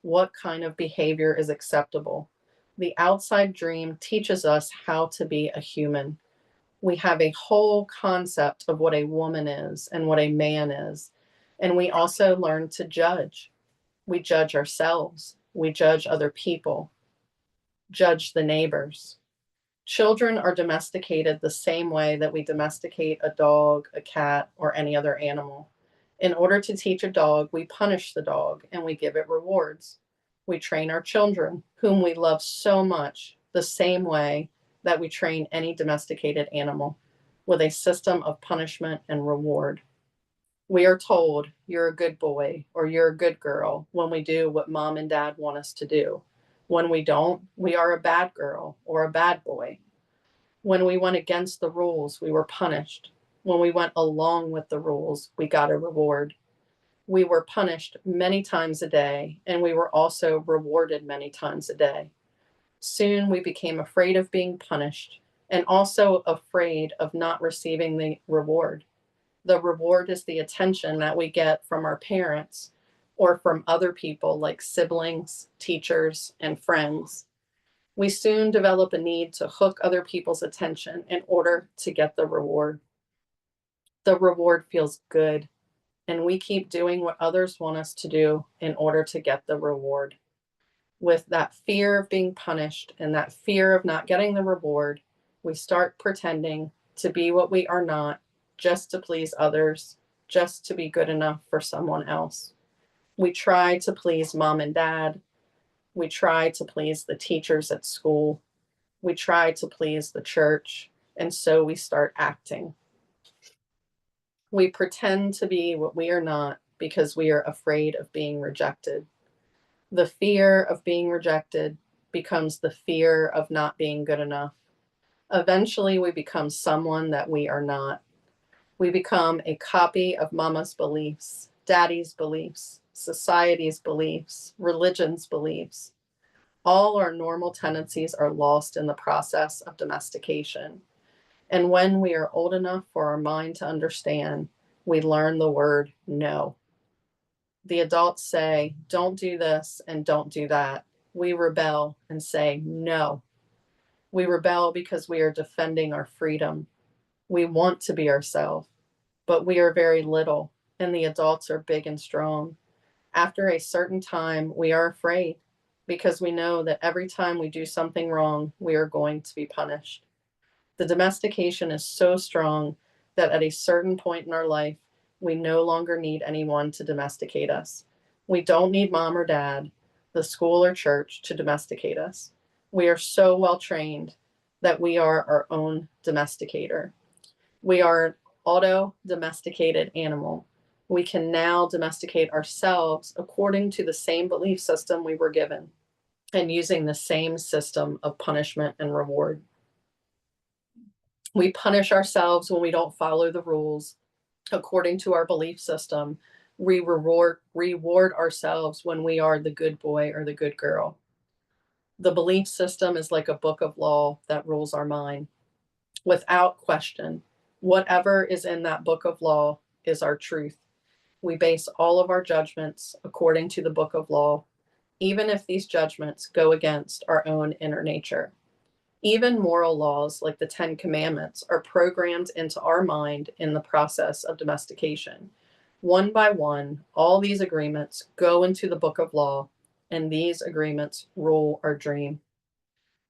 what kind of behavior is acceptable. The outside dream teaches us how to be a human. We have a whole concept of what a woman is and what a man is. And we also learn to judge. We judge ourselves. We judge other people, judge the neighbors. Children are domesticated the same way that we domesticate a dog, a cat, or any other animal. In order to teach a dog, we punish the dog and we give it rewards. We train our children, whom we love so much, the same way that we train any domesticated animal, with a system of punishment and reward. We are told, you're a good boy or you're a good girl when we do what mom and dad want us to do. When we don't, we are a bad girl or a bad boy. When we went against the rules, we were punished. When we went along with the rules, we got a reward. We were punished many times a day, and we were also rewarded many times a day. Soon we became afraid of being punished and also afraid of not receiving the reward. The reward is the attention that we get from our parents or from other people like siblings, teachers, and friends. We soon develop a need to hook other people's attention in order to get the reward. The reward feels good, and we keep doing what others want us to do in order to get the reward. With that fear of being punished and that fear of not getting the reward, we start pretending to be what we are not, just to please others, just to be good enough for someone else. We try to please mom and dad. We try to please the teachers at school. We try to please the church. And so we start acting. We pretend to be what we are not because we are afraid of being rejected. The fear of being rejected becomes the fear of not being good enough. Eventually, we become someone that we are not. We become a copy of mama's beliefs, daddy's beliefs, society's beliefs, religion's beliefs. All our normal tendencies are lost in the process of domestication. And when we are old enough for our mind to understand, we learn the word no. The adults say, don't do this and don't do that. We rebel and say no. We rebel because we are defending our freedom. We want to be ourselves, but we are very little, and the adults are big and strong. After a certain time, we are afraid because we know that every time we do something wrong, we are going to be punished. The domestication is so strong that at a certain point in our life, we no longer need anyone to domesticate us. We don't need mom or dad, the school or church to domesticate us. We are so well trained that we are our own domesticator. We are an auto domesticated animal. We can now domesticate ourselves according to the same belief system we were given and using the same system of punishment and reward. We punish ourselves when we don't follow the rules according to our belief system. We reward ourselves when we are the good boy or the good girl. The belief system is like a book of law that rules our mind. Without question, whatever is in that book of law is our truth. We base all of our judgments according to the book of law, even if these judgments go against our own inner nature. Even moral laws like the Ten Commandments are programmed into our mind in the process of domestication. One by one, all these agreements go into the book of law, and these agreements rule our dream.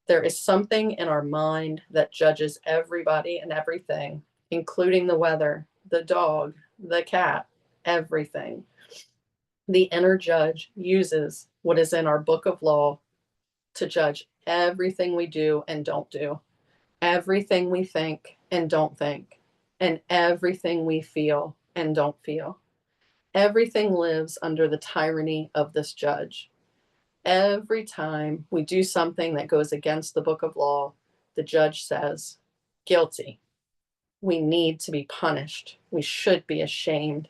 There is something in our mind that judges everybody and everything, including the weather, the dog, the cat, everything. The inner judge uses what is in our book of law to judge everything we do and don't do, everything we think and don't think, and everything we feel and don't feel. Everything lives under the tyranny of this judge. Every time we do something that goes against the book of law, the judge says, guilty. We need to be punished. We should be ashamed.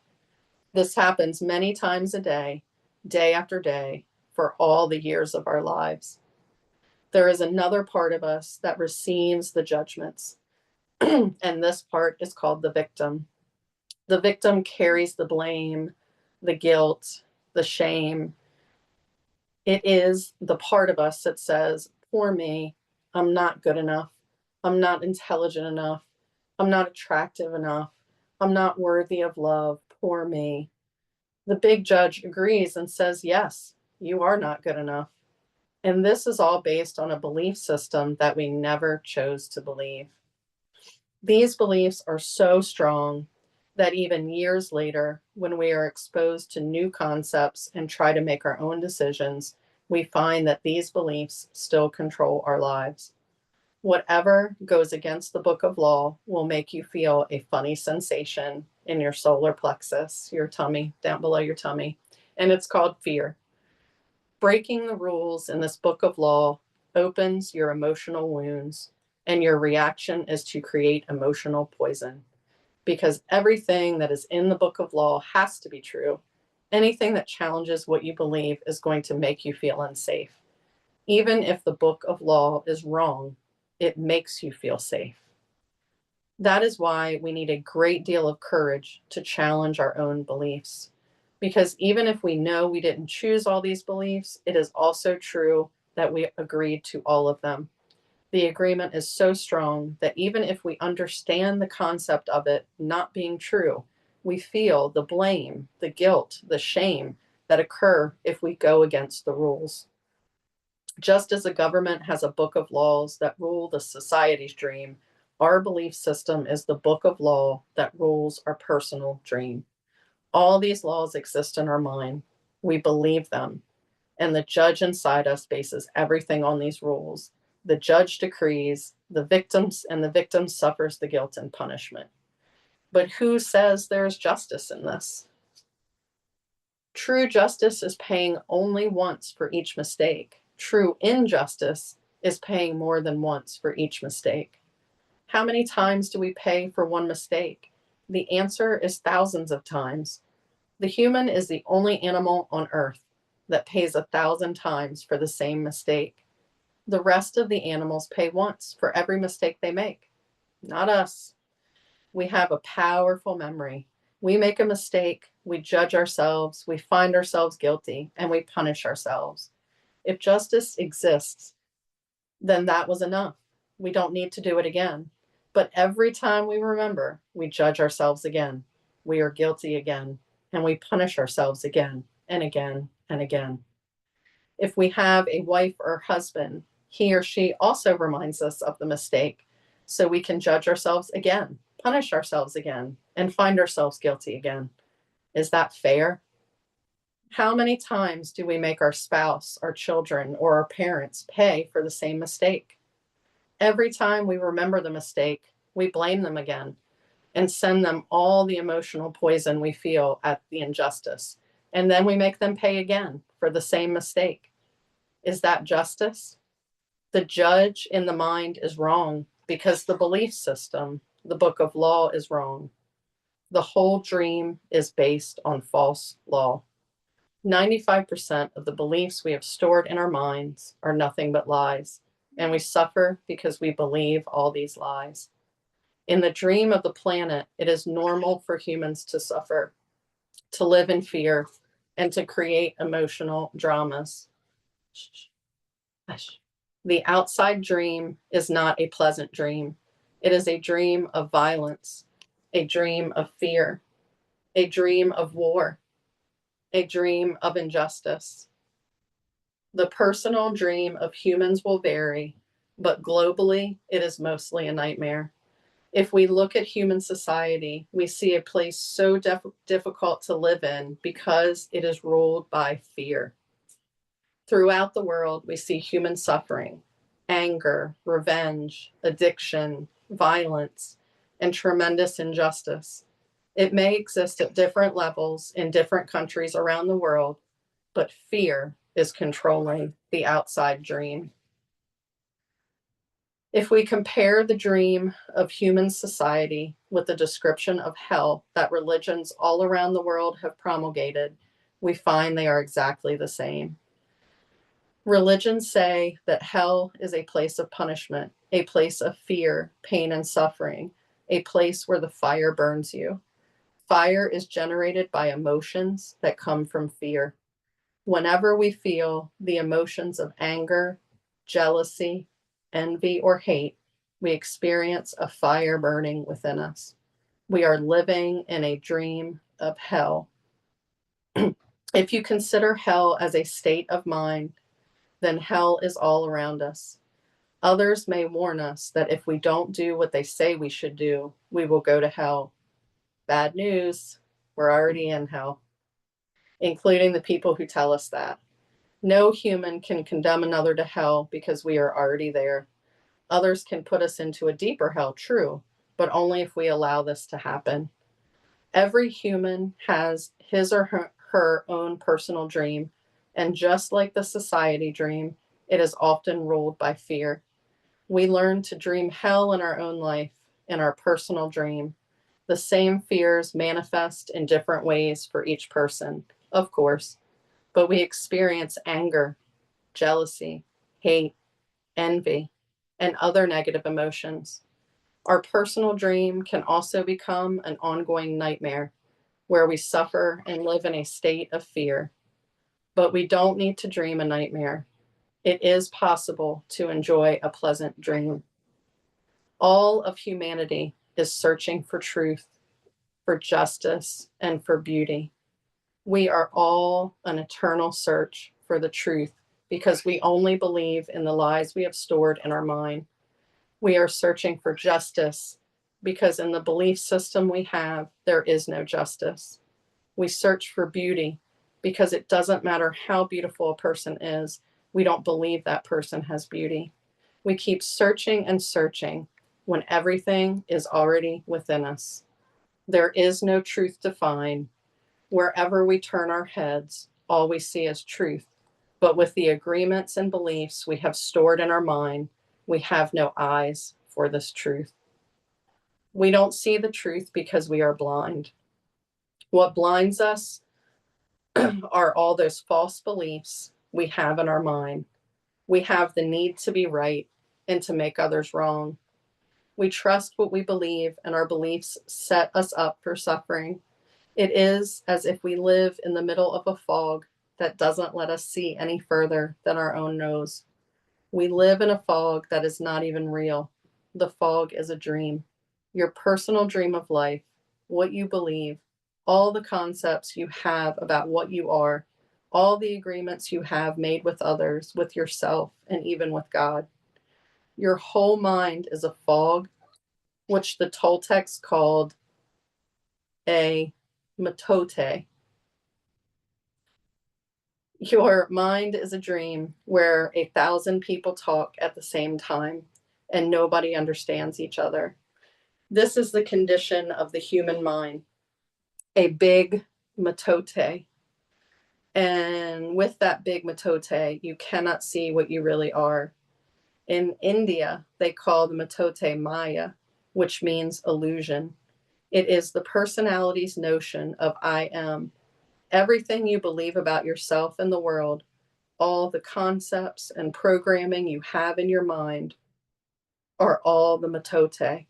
This happens many times a day, day after day, for all the years of our lives. There is another part of us that receives the judgments, and this part is called the victim. The victim carries the blame, the guilt, the shame. It is the part of us that says, poor me, I'm not good enough. I'm not intelligent enough. I'm not attractive enough. I'm not worthy of love. Poor me. The big judge agrees and says, yes, you are not good enough. And this is all based on a belief system that we never chose to believe. These beliefs are so strong that even years later, when we are exposed to new concepts and try to make our own decisions, we find that these beliefs still control our lives. Whatever goes against the book of law will make you feel a funny sensation in your solar plexus, your tummy, down below your tummy, and it's called fear. Breaking the rules in this book of law opens your emotional wounds, and your reaction is to create emotional poison. Because everything that is in the book of law has to be true. Anything that challenges what you believe is going to make you feel unsafe. Even if the book of law is wrong, it makes you feel safe. That is why we need a great deal of courage to challenge our own beliefs. Because even if we know we didn't choose all these beliefs, it is also true that we agreed to all of them. The agreement is so strong that even if we understand the concept of it not being true, we feel the blame, the guilt, the shame that occur if we go against the rules. Just as a government has a book of laws that rule the society's dream, our belief system is the book of law that rules our personal dream. All these laws exist in our mind. We believe them. And the judge inside us bases everything on these rules. The judge decrees, the victim suffers the guilt and punishment. But who says there is justice in this? True justice is paying only once for each mistake. True injustice is paying more than once for each mistake. How many times do we pay for one mistake? The answer is thousands of times. The human is the only animal on earth that pays 1,000 times for the same mistake. The rest of the animals pay once for every mistake they make. Not us. We have a powerful memory. We make a mistake, we judge ourselves, we find ourselves guilty, and we punish ourselves. If justice exists, then that was enough. We don't need to do it again. But every time we remember, we judge ourselves again. We are guilty again, and we punish ourselves again and again and again. If we have a wife or husband, he or she also reminds us of the mistake, so we can judge ourselves again, punish ourselves again, and find ourselves guilty again. Is that fair? How many times do we make our spouse, our children, or our parents pay for the same mistake? Every time we remember the mistake, we blame them again and send them all the emotional poison we feel at the injustice. And then we make them pay again for the same mistake. Is that justice? The judge in the mind is wrong because the belief system, the book of law, is wrong. The whole dream is based on false law. 95% of the beliefs we have stored in our minds are nothing but lies, and we suffer because we believe all these lies. In the dream of the planet, it is normal for humans to suffer, to live in fear, and to create emotional dramas. The outside dream is not a pleasant dream. It is a dream of violence, a dream of fear, a dream of war, a dream of injustice. The personal dream of humans will vary, but globally, it is mostly a nightmare. If we look at human society, we see a place so difficult to live in because it is ruled by fear. Throughout the world, we see human suffering, anger, revenge, addiction, violence, and tremendous injustice. It may exist at different levels in different countries around the world, but fear is controlling the outside dream. If we compare the dream of human society with the description of hell that religions all around the world have promulgated, we find they are exactly the same. Religions say that hell is a place of punishment, a place of fear, pain, and suffering, a place where the fire burns you. Fire is generated by emotions that come from fear. Whenever we feel the emotions of anger, jealousy, envy, or hate, we experience a fire burning within us. We are living in a dream of hell. If you consider hell as a state of mind, then hell is all around us. Others may warn us that if we don't do what they say we should do, we will go to hell. Bad news, we're already in hell, including the people who tell us that. No human can condemn another to hell because we are already there. Others can put us into a deeper hell, true, but only if we allow this to happen. Every human has his or her own personal dream, and just like the society dream, it is often ruled by fear. We learn to dream hell in our own life, in our personal dream. The same fears manifest in different ways for each person, of course, but we experience anger, jealousy, hate, envy, and other negative emotions. Our personal dream can also become an ongoing nightmare where we suffer and live in a state of fear. But we don't need to dream a nightmare. It is possible to enjoy a pleasant dream. All of humanity is searching for truth, for justice, and for beauty. We are all an eternal search for the truth because we only believe in the lies we have stored in our mind. We are searching for justice because in the belief system we have, there is no justice. We search for beauty because it doesn't matter how beautiful a person is, we don't believe that person has beauty. We keep searching and searching when everything is already within us. There is no truth to find. Wherever we turn our heads, all we see is truth. But with the agreements and beliefs we have stored in our mind, we have no eyes for this truth. We don't see the truth because we are blind. What blinds us are all those false beliefs we have in our mind. We have the need to be right and to make others wrong. We trust what we believe, and our beliefs set us up for suffering. It is as if we live in the middle of a fog that doesn't let us see any further than our own nose. We live in a fog that is not even real. The fog is a dream. Your personal dream of life, what you believe, all the concepts you have about what you are, all the agreements you have made with others, with yourself, and even with God. Your whole mind is a fog, which the Toltecs called a matote. Your mind is a dream where 1,000 people talk at the same time and nobody understands each other. This is the condition of the human mind, a big matote. And with that big matote, you cannot see what you really are. In India, they call the matote Maya, which means illusion. It is the personality's notion of I am. Everything you believe about yourself and the world, all the concepts and programming you have in your mind are all the matote.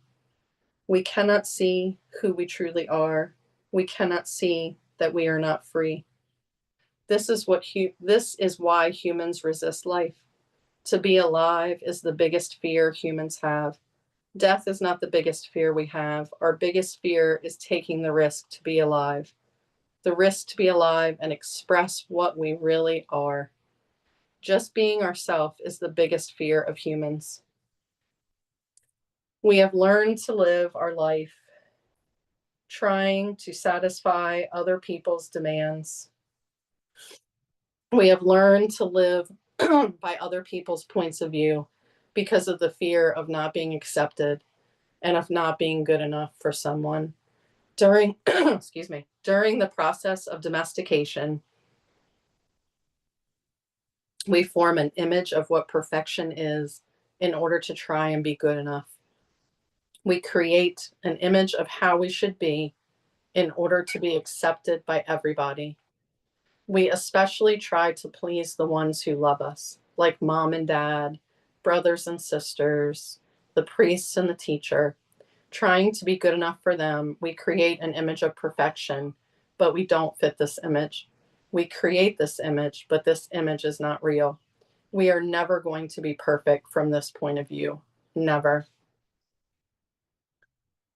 We cannot see who we truly are. We cannot see that we are not free. This is why humans resist life. To be alive is the biggest fear humans have. Death is not the biggest fear we have. Our biggest fear is taking the risk to be alive. The risk to be alive and express what we really are. Just being ourselves is the biggest fear of humans. We have learned to live our life trying to satisfy other people's demands. We have learned to live by other people's points of view because of the fear of not being accepted and of not being good enough for someone. During during the process of domestication, we form an image of what perfection is in order to try and be good enough. We create an image of how we should be in order to be accepted by everybody. We especially try to please the ones who love us, like mom and dad, brothers and sisters, the priest and the teacher. Trying to be good enough for them, we create an image of perfection, but we don't fit this image. We create this image, but this image is not real. We are never going to be perfect from this point of view. Never.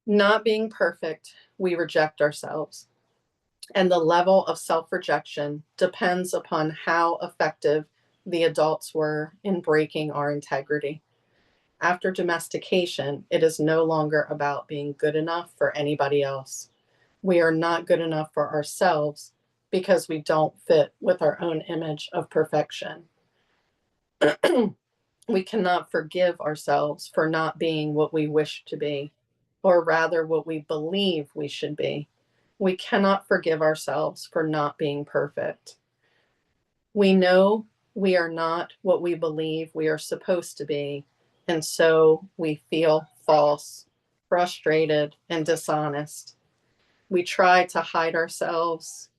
Not being perfect, we reject ourselves. And the level of self rejection depends upon how effective the adults were in breaking our integrity. After domestication, it is no longer about being good enough for anybody else. We are not good enough for ourselves because we don't fit with our own image of perfection. We cannot forgive ourselves for not being what we wish to be, or rather, what we believe we should be. We cannot forgive ourselves for not being perfect. We know we are not what we believe we are supposed to be, and so we feel false, frustrated, and dishonest. We try to hide ourselves,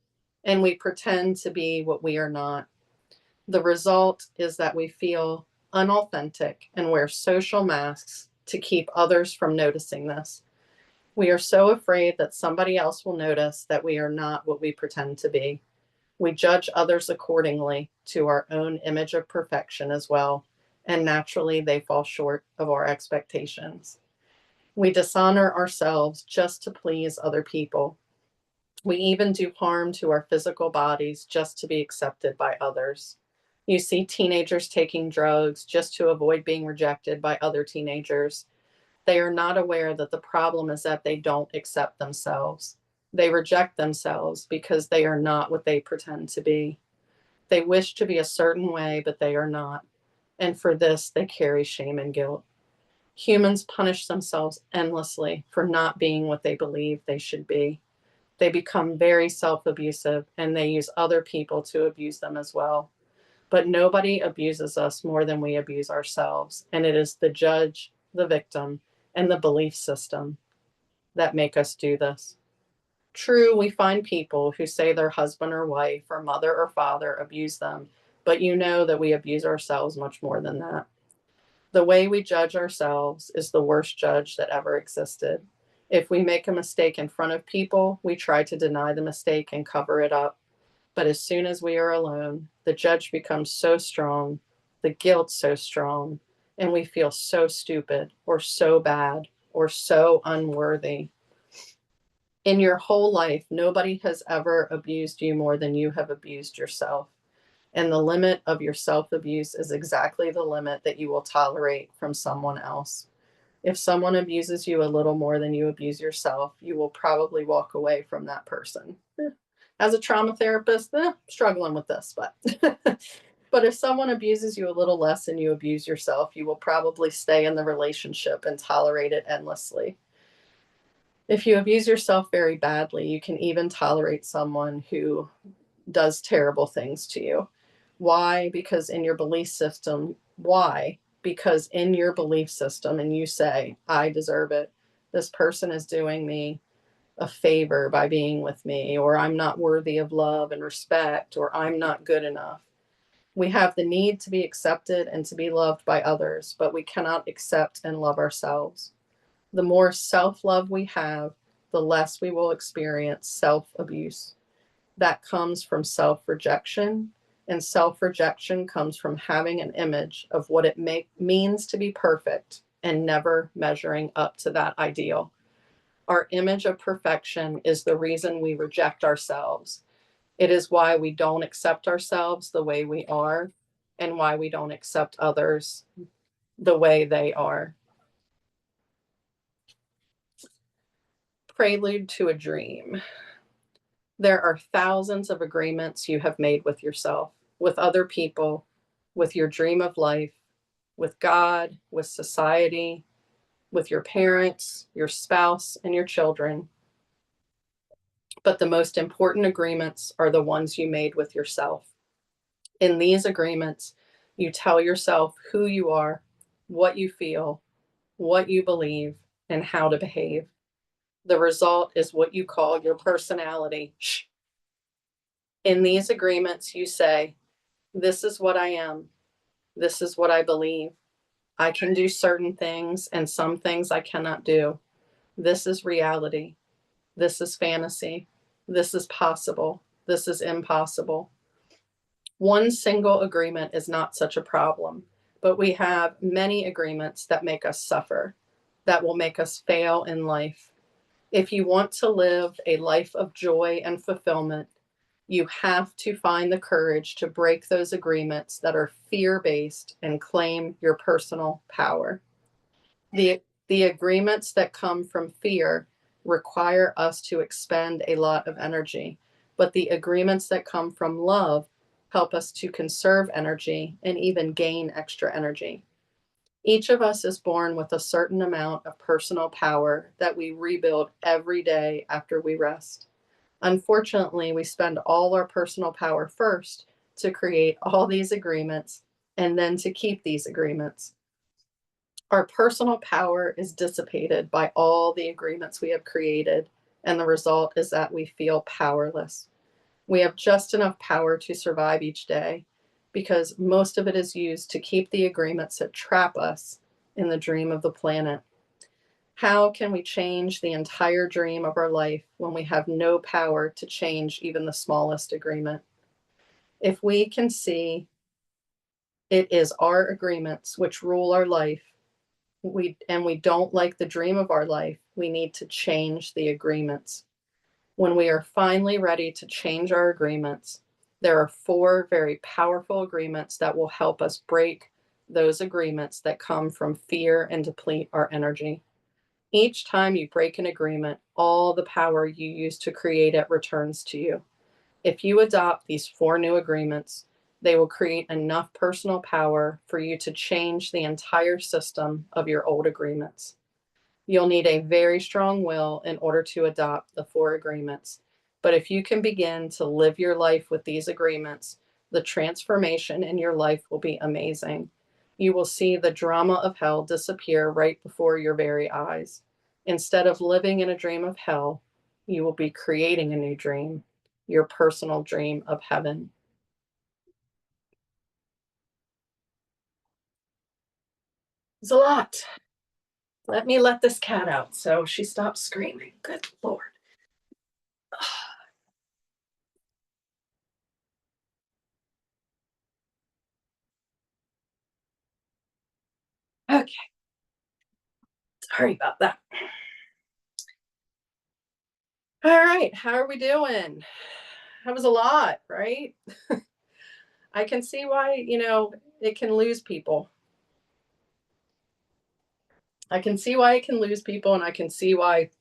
and we pretend to be what we are not. The result is that we feel unauthentic and wear social masks to keep others from noticing this. We are so afraid that somebody else will notice that we are not what we pretend to be. We judge others accordingly to our own image of perfection as well, and naturally they fall short of our expectations. We dishonor ourselves just to please other people. We even do harm to our physical bodies just to be accepted by others. You see teenagers taking drugs just to avoid being rejected by other teenagers. They are not aware that the problem is that they don't accept themselves. They reject themselves because they are not what they pretend to be. They wish to be a certain way, but they are not. And for this, they carry shame and guilt. Humans punish themselves endlessly for not being what they believe they should be. They become very self-abusive and they use other people to abuse them as well. But nobody abuses us more than we abuse ourselves. And it is the judge, the victim, and the belief system that make us do this. True, we find people who say their husband or wife or mother or father abuse them, but you know that we abuse ourselves much more than that. The way we judge ourselves is the worst judge that ever existed. If we make a mistake in front of people, we try to deny the mistake and cover it up. But as soon as we are alone, the judge becomes so strong the guilt's so strong, and we feel so stupid or so bad or so unworthy. In your whole life, nobody has ever abused you more than you have abused yourself. And the limit of your self abuse is exactly the limit that you will tolerate from someone else. If someone abuses you a little more than you abuse yourself, you will probably walk away from that person. As a trauma therapist, struggling with this, but but if someone abuses you a little less than you abuse yourself, you will probably stay in the relationship and tolerate it endlessly. If you abuse yourself very badly, you can even tolerate someone who does terrible things to you. Why? Because in your belief system, why? Because in your belief system, and you say, I deserve it. This person is doing me a favor by being with me, or I'm not worthy of love and respect, or I'm not good enough. We have the need to be accepted and to be loved by others, but we cannot accept and love ourselves. The more self love we have, the less we will experience self abuse. That comes from self rejection, and self rejection comes from having an image of what it means to be perfect and never measuring up to that ideal. Our image of perfection is the reason we reject ourselves. It is why we don't accept ourselves the way we are, and why we don't accept others the way they are. Prelude to a dream. There are thousands of agreements you have made with yourself, with other people, with your dream of life, with God, with society, with your parents, your spouse, and your children. But the most important agreements are the ones you made with yourself. In these agreements, you tell yourself who you are, what you feel, what you believe, and how to behave. The result is what you call your personality. In these agreements, you say, this is what I am. This is what I believe. I can do certain things and some things I cannot do. This is reality. This is fantasy. This is possible. This is impossible. One single agreement is not such a problem, but we have many agreements that make us suffer, that will make us fail in life. If you want to live a life of joy and fulfillment, you have to find the courage to break those agreements that are fear-based and claim your personal power. The agreements that come from fear require us to expend a lot of energy, but the agreements that come from love help us to conserve energy and even gain extra energy. Each of us is born with a certain amount of personal power that we rebuild every day after we rest. Unfortunately, we spend all our personal power first to create all these agreements and then to keep these agreements. Our personal power is dissipated by all the agreements we have created, and the result is that we feel powerless. We have just enough power to survive each day because most of it is used to keep the agreements that trap us in the dream of the planet. How can we change the entire dream of our life when we have no power to change even the smallest agreement? If we can see it is our agreements which rule our life, we don't like the dream of our life, we need to change the agreements. When we are finally ready to change our agreements, there are 4 very powerful agreements that will help us break those agreements that come from fear and deplete our energy. Each time you break an agreement, all the power you used to create it returns to you. If you adopt these 4 new agreements, they will create enough personal power for you to change the entire system of your old agreements. You'll need a very strong will in order to adopt the 4 agreements. But if you can begin to live your life with these agreements, the transformation in your life will be amazing. You will see the drama of hell disappear right before your very eyes. Instead of living in a dream of hell, you will be creating a new dream, your personal dream of heaven. It's a lot. Let me let this cat out so she stops screaming. Good Lord. Okay. Sorry about that. All right. How are we doing? That was a lot, right? I can see why, it can lose people. I can see why it can lose people, and I can see why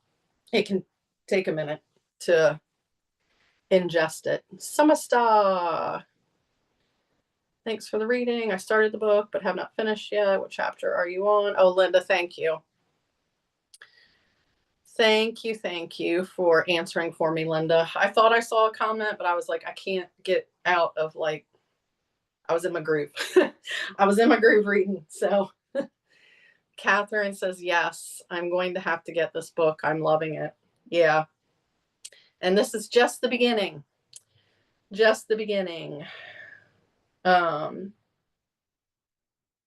it can take a minute to ingest it. Samasta. Thanks for the reading. I started the book, but have not finished yet. What chapter are you on? Oh, Linda, thank you. Thank you for answering for me, Linda. I thought I saw a comment, but I was like, I can't get out of I was in my groove. I was in my groove reading. So Catherine says, yes, I'm going to have to get this book. I'm loving it. Yeah. And this is just the beginning. Just the beginning.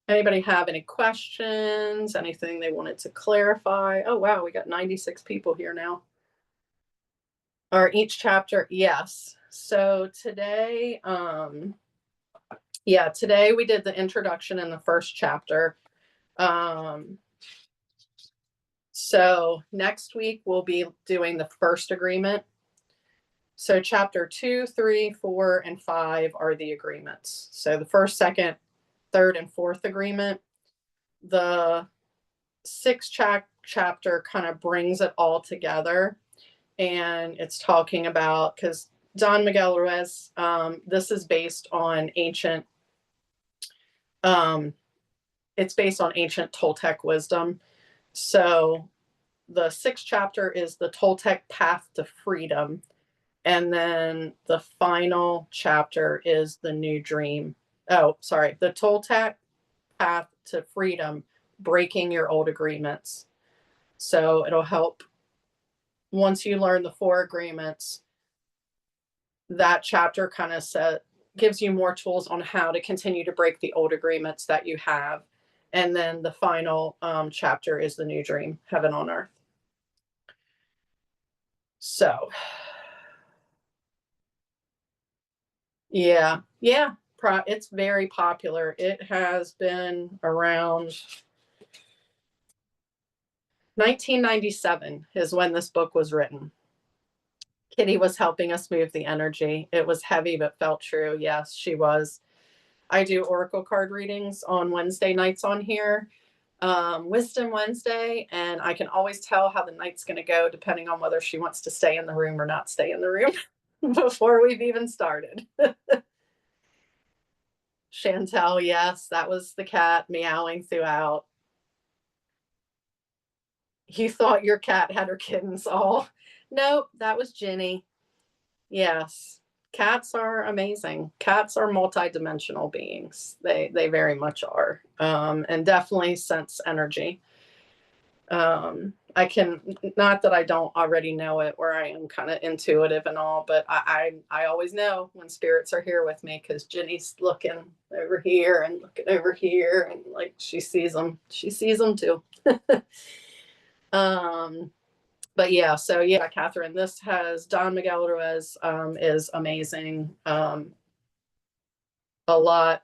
Anybody have any questions? Anything they wanted to clarify? Oh, wow. We got 96 people here now. Or each chapter. Yes. So today, today we did the introduction in the first chapter. So next week we'll be doing the first agreement. So chapter 2, 3, 4, and 5 are the agreements. So the first, second, third, and fourth agreement. The sixth chapter kind of brings it all together, and it's talking about, because Don Miguel Ruiz, this is based on ancient, it's based on ancient Toltec wisdom. So the sixth chapter is the Toltec path to freedom. And then the final chapter is the new dream. Oh, sorry. The Toltec path to freedom, breaking your old agreements. So it'll help once you learn the 4 agreements. That chapter kind of gives you more tools on how to continue to break the old agreements that you have. And then the final chapter is the new dream, heaven on earth. So, yeah, it's very popular. It has been around 1997 is when this book was written. Kitty was helping us move the energy. It was heavy, but felt true. Yes, she was. I do oracle card readings on Wednesday nights on here, Wisdom Wednesday, and I can always tell how the night's going to go depending on whether she wants to stay in the room or not stay in the room before we've even started. Chantel, yes, that was the cat meowing throughout. You thought your cat had her kittens all. Nope, that was Ginny. Yes. Cats are amazing. Cats are multidimensional beings. They very much are. And definitely sense energy. I can, not that I don't already know it, or I am kind of intuitive and all, but I always know when spirits are here with me, because Ginny's looking over here and looking over here, and like she sees them too. But yeah, so yeah, Catherine, this has Don Miguel Ruiz, is amazing. A lot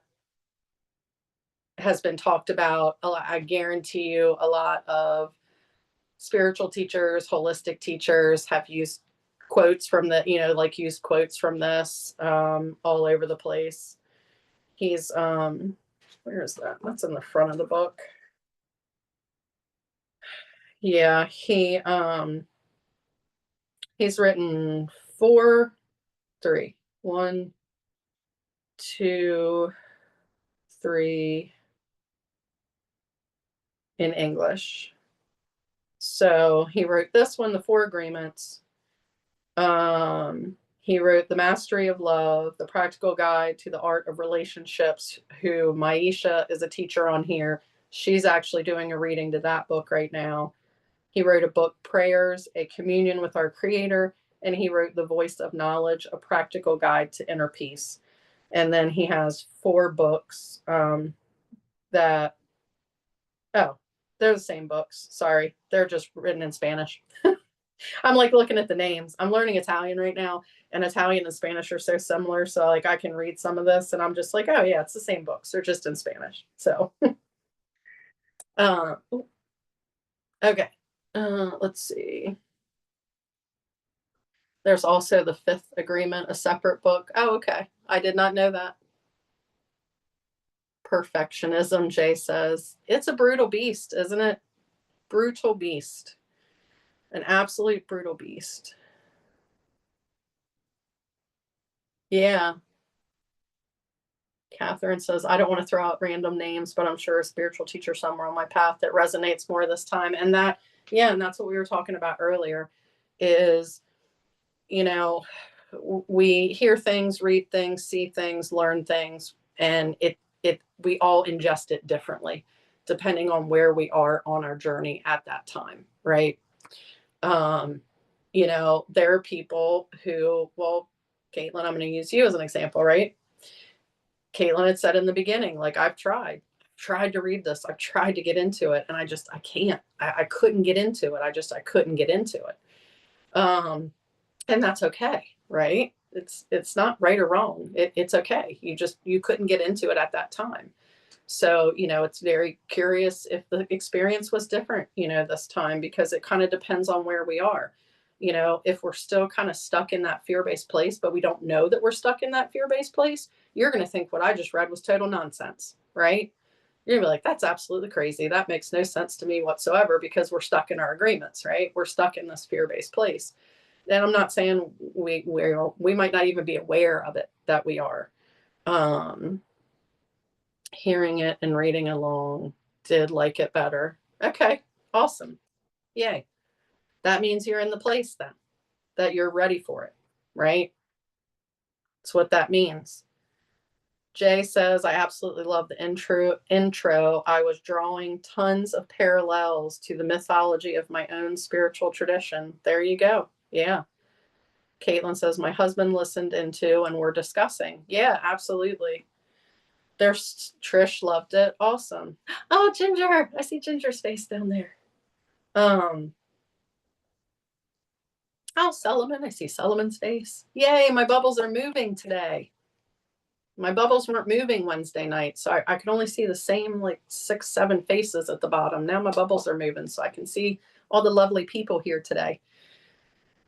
has been talked about. I guarantee you a lot of spiritual teachers, holistic teachers have used quotes from used quotes from this, all over the place. He's, where is that? That's in the front of the book. Yeah, he's written 1, 2, 3 in English. So he wrote this one, the 4 agreements. He wrote The Mastery of Love, The Practical Guide to the Art of Relationships, who Maisha is a teacher on here. She's actually doing a reading to that book right now. He wrote a book, Prayers, A Communion with Our Creator, and he wrote The Voice of Knowledge, A Practical Guide to Inner Peace. And then he has 4 books that, oh, they're the same books. Sorry, they're just written in Spanish. I'm like looking at the names. I'm learning Italian right now, and Italian and Spanish are so similar. So like I can read some of this and I'm just like, oh yeah, it's the same books. They're just in Spanish. So Ooh, okay. Let's see. There's also the Fifth Agreement, a separate book. Oh, okay. I did not know that. Perfectionism, Jay says. It's a brutal beast, isn't it? Brutal beast. An absolute brutal beast. Yeah. Catherine says, I don't want to throw out random names, but I'm sure a spiritual teacher somewhere on my path that resonates more this time. And that, yeah, and that's what we were talking about earlier is, you know, we hear things, read things, see things, learn things, and we all ingest it differently depending on where we are on our journey at that time, right? Um, there are people who, well, Caitlin, I'm going to use you as an example, right? Caitlin had said in the beginning, like, I've tried to read this. I've tried to get into it. And I can't, I couldn't get into it. I couldn't get into it. And that's okay. Right. It's not right or wrong. It's okay. You couldn't get into it at that time. So, it's very curious if the experience was different, this time, because it kind of depends on where we are. If we're still kind of stuck in that fear based place, but we don't know that we're stuck in that fear based place, you're going to think what I just read was total nonsense, right? You're going to be like, that's absolutely crazy. That makes no sense to me whatsoever because we're stuck in our agreements, right? We're stuck in this fear based place. And I'm not saying we might not even be aware of it that we are. Um, Hearing it and reading along, did like it better. Okay, awesome. Yay. That means you're in the place then, that you're ready for it, right? That's what that means. Jay says, I absolutely love the intro. I was drawing tons of parallels to the mythology of my own spiritual tradition. There you go. Yeah. Caitlin says, my husband listened into and we're discussing. Yeah, absolutely. There's Trish loved it. Awesome. Oh, Ginger. I see Ginger's face down there. Oh, Solomon. I see Solomon's face. Yay, my bubbles are moving today. My bubbles weren't moving Wednesday night, so I could only see the same like 6, 7 faces at the bottom. Now my bubbles are moving, so I can see all the lovely people here today.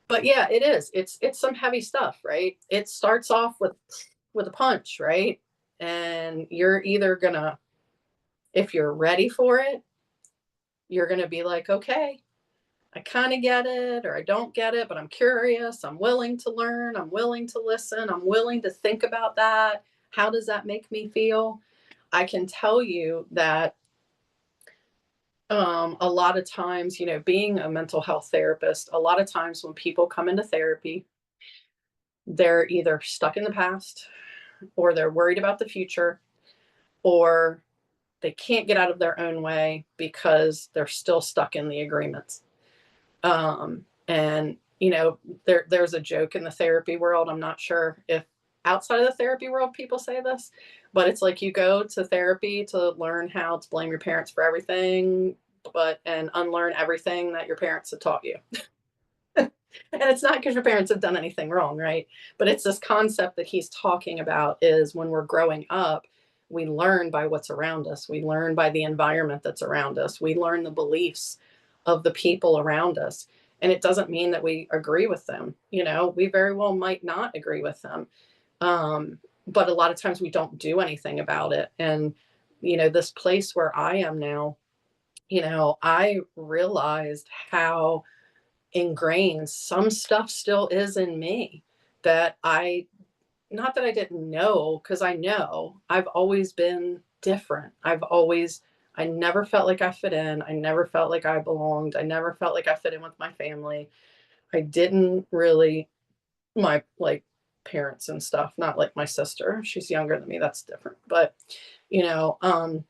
But yeah, it is. It's some heavy stuff, right? It starts off with a punch, right? And you're either gonna, if you're ready for it, you're gonna be like, okay, I kind of get it or I don't get it, but I'm curious. I'm willing to learn. I'm willing to listen. I'm willing to think about that. How does that make me feel? I can tell you that a lot of times, being a mental health therapist, a lot of times when people come into therapy, they're either stuck in the past or they're worried about the future or they can't get out of their own way because they're still stuck in the agreements. And there's a joke in the therapy world. I'm not sure if outside of the therapy world people say this, but it's like you go to therapy to learn how to blame your parents for everything, and unlearn everything that your parents have taught you. And it's not because your parents have done anything wrong, right? But it's this concept that he's talking about is when we're growing up, we learn by what's around us. We learn by the environment that's around us. We learn the beliefs of the people around us. And it doesn't mean that we agree with them. We very well might not agree with them. But a lot of times we don't do anything about it. And, this place where I am now, I realized how ingrained some stuff still is in me that not that I didn't know, because I know I've always been different. I never felt like I fit in. I never felt like I belonged. I never felt like I fit in with my family. I didn't really, my like parents and stuff, not like my sister. She's younger than me. That's different. But, you know, um,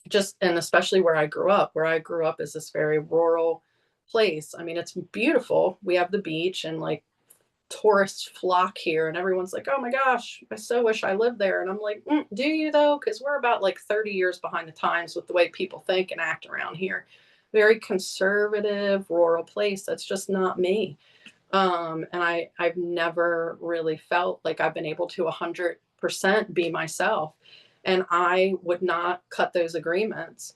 just, and especially where I grew up is this very rural place. I mean, it's beautiful. We have the beach and like tourists flock here and everyone's like, oh my gosh, I so wish I lived there. And I'm like, do you though? Because we're about like 30 years behind the times with the way people think and act around here. Very conservative rural place. That's just not me. And I've never really felt like I've been able to 100% be myself. And I would not cut those agreements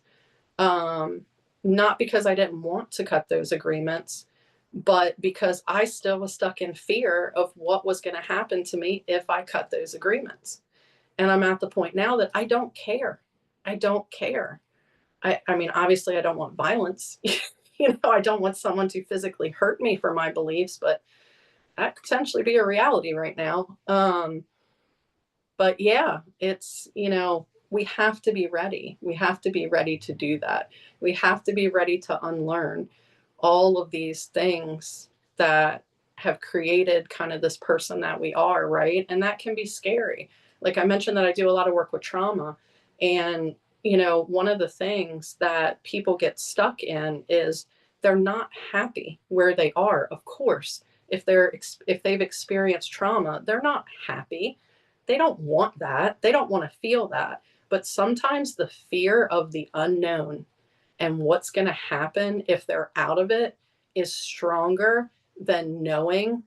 Not because I didn't want to cut those agreements, but because I still was stuck in fear of what was going to happen to me if I cut those agreements. And I'm at the point now that I don't care. I don't care. I mean, obviously, I don't want violence. I don't want someone to physically hurt me for my beliefs, but that could potentially be a reality right now. But yeah, it's, we have to be ready. We have to be ready to do that. We have to be ready to unlearn all of these things that have created kind of this person that we are, right? And that can be scary. Like I mentioned that I do a lot of work with trauma. And, one of the things that people get stuck in is they're not happy where they are. Of course, if they've experienced trauma, they're not happy. They don't want that. They don't want to feel that. But sometimes the fear of the unknown and what's going to happen if they're out of it is stronger than knowing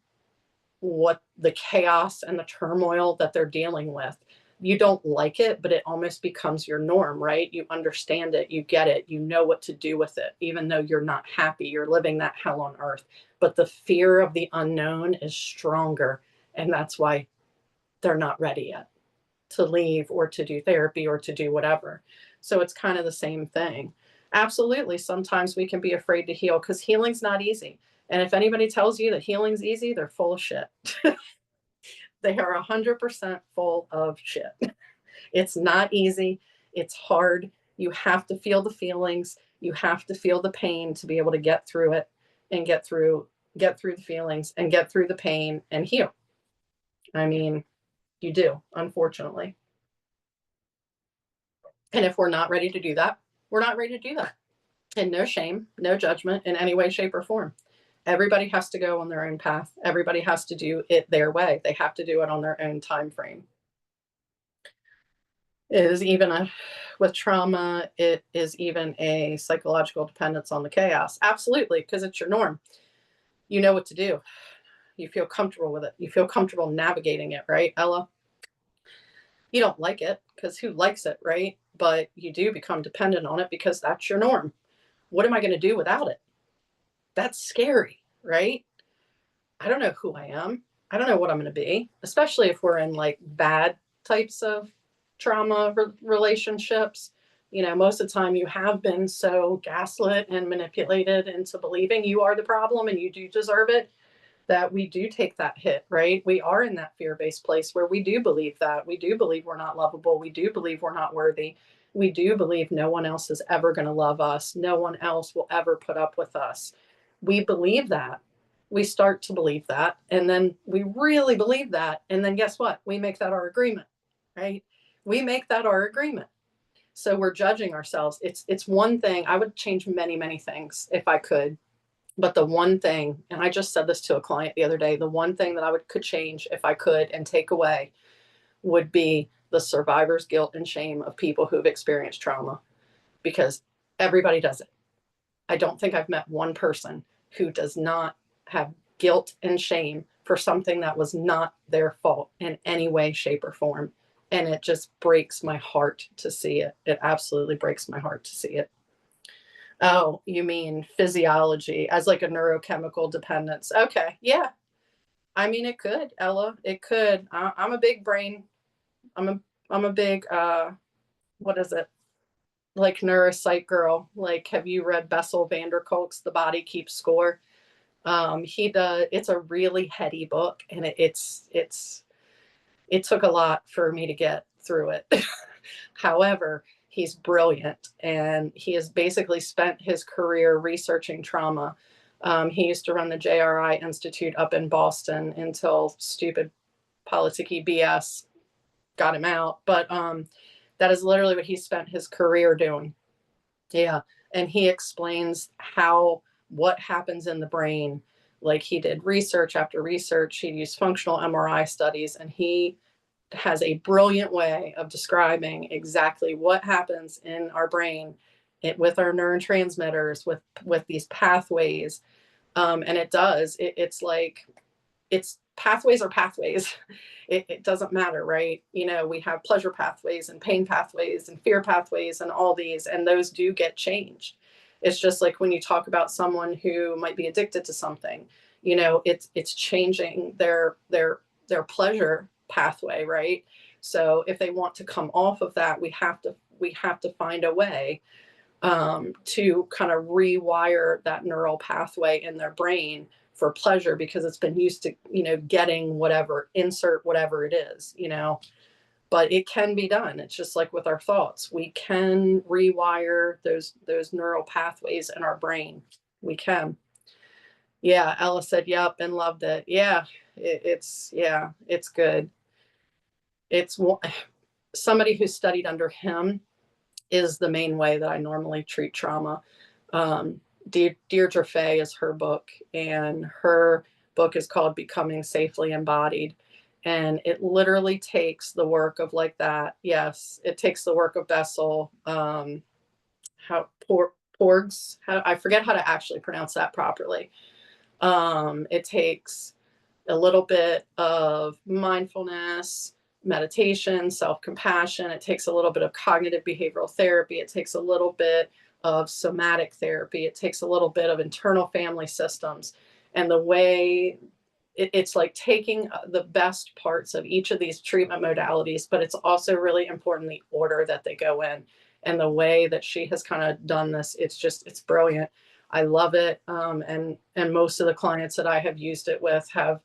what the chaos and the turmoil that they're dealing with. You don't like it, but it almost becomes your norm, right? You understand it, you get it, you know what to do with it, even though you're not happy, you're living that hell on earth. But the fear of the unknown is stronger. And that's why they're not ready yet to leave or to do therapy or to do whatever. So it's kind of the same thing. Absolutely. Sometimes we can be afraid to heal because healing's not easy. And if anybody tells you that healing's easy, they're full of shit. They are 100% full of shit. It's not easy. It's hard. You have to feel the feelings. You have to feel the pain to be able to get through it and get through the feelings and get through the pain and heal. I mean, you do, unfortunately. And if we're not ready to do that, we're not ready to do that. And no shame, no judgment in any way, shape, or form. Everybody has to go on their own path. Everybody has to do it their way. They have to do it on their own time frame. It is even with trauma, it is even a psychological dependence on the chaos. Absolutely, because it's your norm. You know what to do. You feel comfortable with it. You feel comfortable navigating it, right, Ella? You don't like it because who likes it, right? But you do become dependent on it because that's your norm. What am I going to do without it? That's scary, right? I don't know who I am. I don't know what I'm going to be, especially if we're in like bad types of trauma relationships. Most of the time you have been so gaslit and manipulated into believing you are the problem and you do deserve it, that we do take that hit, right? We are in that fear-based place where we do believe that. We do believe we're not lovable. We do believe we're not worthy. We do believe no one else is ever going to love us. No one else will ever put up with us. We believe that. We start to believe that. And then we really believe that. And then guess what? We make that our agreement, right? We make that our agreement. So we're judging ourselves. It's one thing. I would change many, many things if I could. But the one thing, and I just said this to a client the other day, the one thing that could change if I could and take away would be the survivor's guilt and shame of people who've experienced trauma, because everybody does it. I don't think I've met one person who does not have guilt and shame for something that was not their fault in any way, shape, or form. And it just breaks my heart to see it. It absolutely breaks my heart to see it. Oh, you mean physiology as like a neurochemical dependence? Okay, yeah. I mean, it could, Ella. It could. I'm a big brain. I'm a big what is it? Like neuropsych girl. Like, have you read Bessel van der Kolk's The Body Keeps Score? He does. It's a really heady book, and it took a lot for me to get through it. However, he's brilliant, and he has basically spent his career researching trauma. He used to run the JRI Institute up in Boston until stupid politicky BS got him out. But that is literally what he spent his career doing. Yeah. And he explains what happens in the brain. Like, he did research after research. He used functional MRI studies, and he has a brilliant way of describing exactly what happens in our brain with our neurotransmitters, with these pathways. And it's like it's pathways are pathways. It doesn't matter, right? We have pleasure pathways and pain pathways and fear pathways and all these, and those do get changed. It's just like when you talk about someone who might be addicted to something, it's changing their pleasure pathway, right? So if they want to come off of that, we have to find a way to kind of rewire that neural pathway in their brain for pleasure, because it's been used to, getting whatever, insert whatever it is, but it can be done. It's just like with our thoughts. We can rewire those neural pathways in our brain. We can. Yeah, Ella said, yep, and loved it. Yeah, it's good. It's somebody who studied under him is the main way that I normally treat trauma. Deirdre Fay is her book, and her book is called Becoming Safely Embodied. And it literally takes the work of like that. Yes, it takes the work of Bessel, Porgs. I forget how to actually pronounce that properly. It takes a little bit of mindfulness, meditation, self-compassion. It takes a little bit of cognitive behavioral therapy. It takes a little bit of somatic therapy. It takes a little bit of internal family systems. And the way it's like taking the best parts of each of these treatment modalities, but it's also really important the order that they go in and the way that she has kind of done this. It's brilliant. I love it. And most of the clients that I have used it with have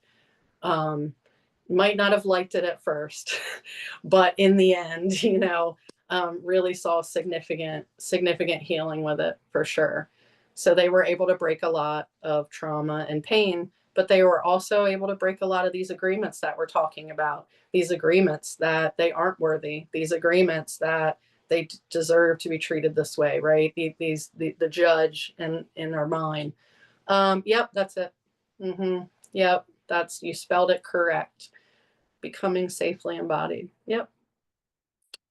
might not have liked it at first, but in the end, really saw significant healing with it for sure. So they were able to break a lot of trauma and pain, but they were also able to break a lot of these agreements that we're talking about, these agreements that they aren't worthy, these agreements that they deserve to be treated this way, right? The judge in our mind. Yep, that's it. Yep, you spelled it correct. Becoming Safely Embodied. Yep.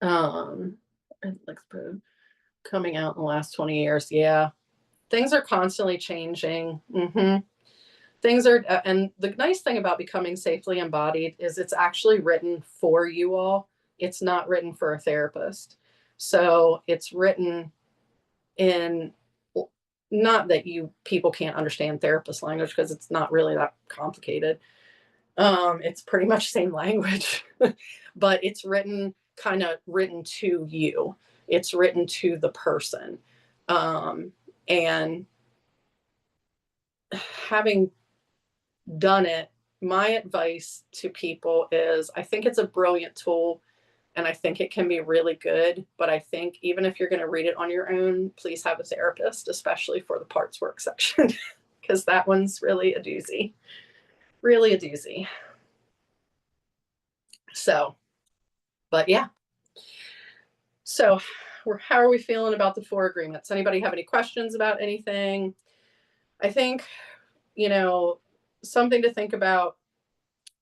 Like coming out in the last 20 years. Yeah. Things are constantly changing. Things are, and the nice thing about Becoming Safely Embodied is it's actually written for you all. It's not written for a therapist. So it's written in, not that people can't understand therapist language, because it's not really that complicated. It's pretty much same language, but it's written to you. It's written to the person. And having done it, my advice to people is I think it's a brilliant tool and I think it can be really good. But I think even if you're going to read it on your own, please have a therapist, especially for the parts work section, because that one's really a doozy. Really a doozy. So, but yeah. So how are we feeling about the 4 agreements? Anybody have any questions about anything? I think, something to think about,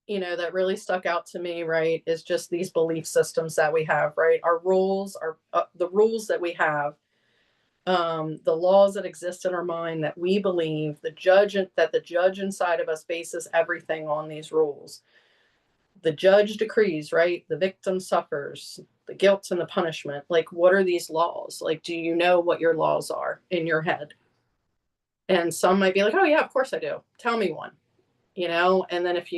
that really stuck out to me, right, is just these belief systems that we have, right? Our rules are the rules that we have, the laws that exist in our mind that we believe, the judge inside of us bases everything on these rules. The judge decrees, right? The victim suffers, the guilt and the punishment. Like, what are these laws? Like, do you know what your laws are in your head? And some might be like, oh yeah, of course I do. Tell me one, and then if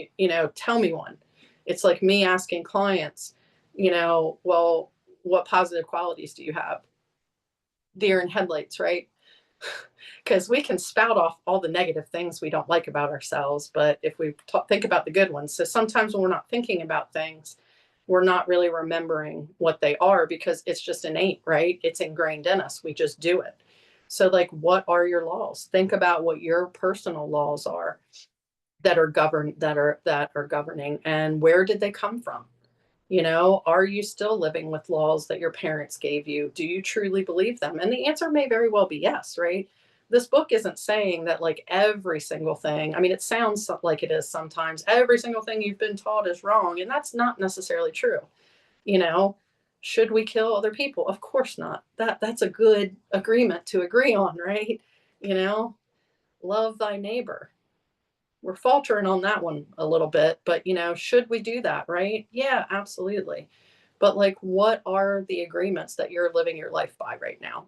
tell me one. It's like me asking clients, well, what positive qualities do you have? Deer in headlights, right? Because we can spout off all the negative things we don't like about ourselves, but if we think about the good ones, so sometimes when we're not thinking about things, we're not really remembering what they are because it's just innate, right? It's ingrained in us. We just do it. So like, what are your laws? Think about what your personal laws are that are governing, and where did they come from? Are you still living with laws that your parents gave you? Do you truly believe them? And the answer may very well be yes, right? This book isn't saying that like every single thing, I mean, it sounds like it is sometimes, every single thing you've been taught is wrong. And that's not necessarily true. Should we kill other people? Of course not. That's a good agreement to agree on, right? Love thy neighbor. we're faltering on that one a little bit, but should we do that, right? Yeah, absolutely. But like, what are the agreements that you're living your life by right now?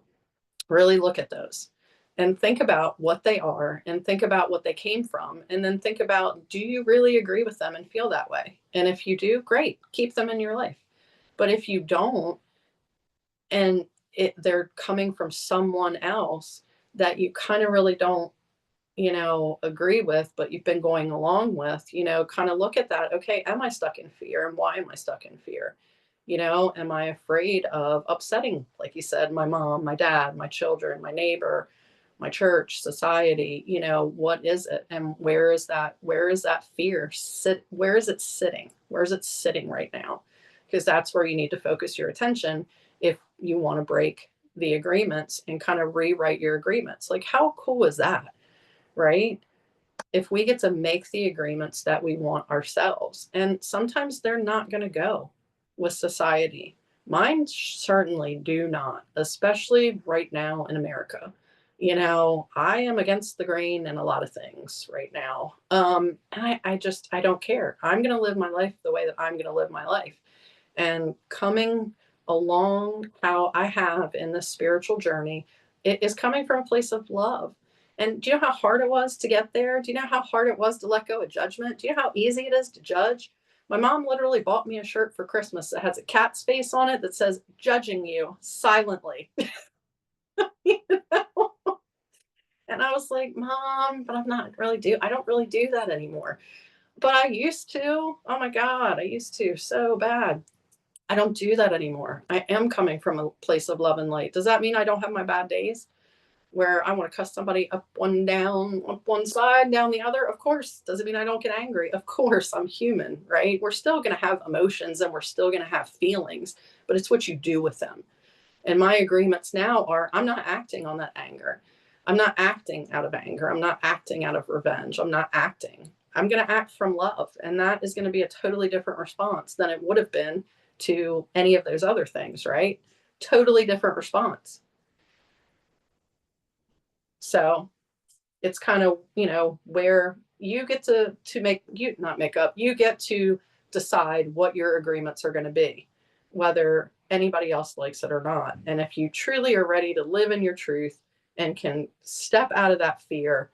Really look at those and think about what they are and think about what they came from. And then think about, do you really agree with them and feel that way? And if you do, great, keep them in your life. But if you don't, and they're coming from someone else that you kind of really don't agree with, but you've been going along with, kind of look at that. Okay, am I stuck in fear? And why am I stuck in fear? Am I afraid of upsetting, like you said, my mom, my dad, my children, my neighbor, my church, society? What is it? And where is that fear where is it sitting? Where is it sitting right now? Because that's where you need to focus your attention if you want to break the agreements and kind of rewrite your agreements. Like, how cool is that? Right? If we get to make the agreements that we want ourselves, and sometimes they're not going to go with society. Mine certainly do not, especially right now in America. I am against the grain in a lot of things right now. And I don't care. I'm going to live my life the way that I'm going to live my life. And coming along how I have in this spiritual journey, it is coming from a place of love. And do you know how hard it was to get there? Do you know how hard it was to let go of judgment? Do you know how easy it is to judge? My mom literally bought me a shirt for Christmas that has a cat's face on it that says, "Judging you silently." You know? And I was like, "Mom, but I don't really do that anymore." But I used to. Oh my God, I used to so bad. I don't do that anymore. I am coming from a place of love and light. Does that mean I don't have my bad days where I want to cuss somebody up one down, up one side, down the other? Of course. Does it mean I don't get angry? Of course, I'm human, right? We're still going to have emotions and we're still going to have feelings, but it's what you do with them. And my agreements now are, I'm not acting on that anger. I'm not acting out of anger. I'm not acting out of revenge. I'm not acting. I'm going to act from love. And that is going to be a totally different response than it would have been to any of those other things, right? Totally different response. So it's kind of, where you get to make, you not make up, you get to decide what your agreements are going to be, whether anybody else likes it or not. And if you truly are ready to live in your truth and can step out of that fear,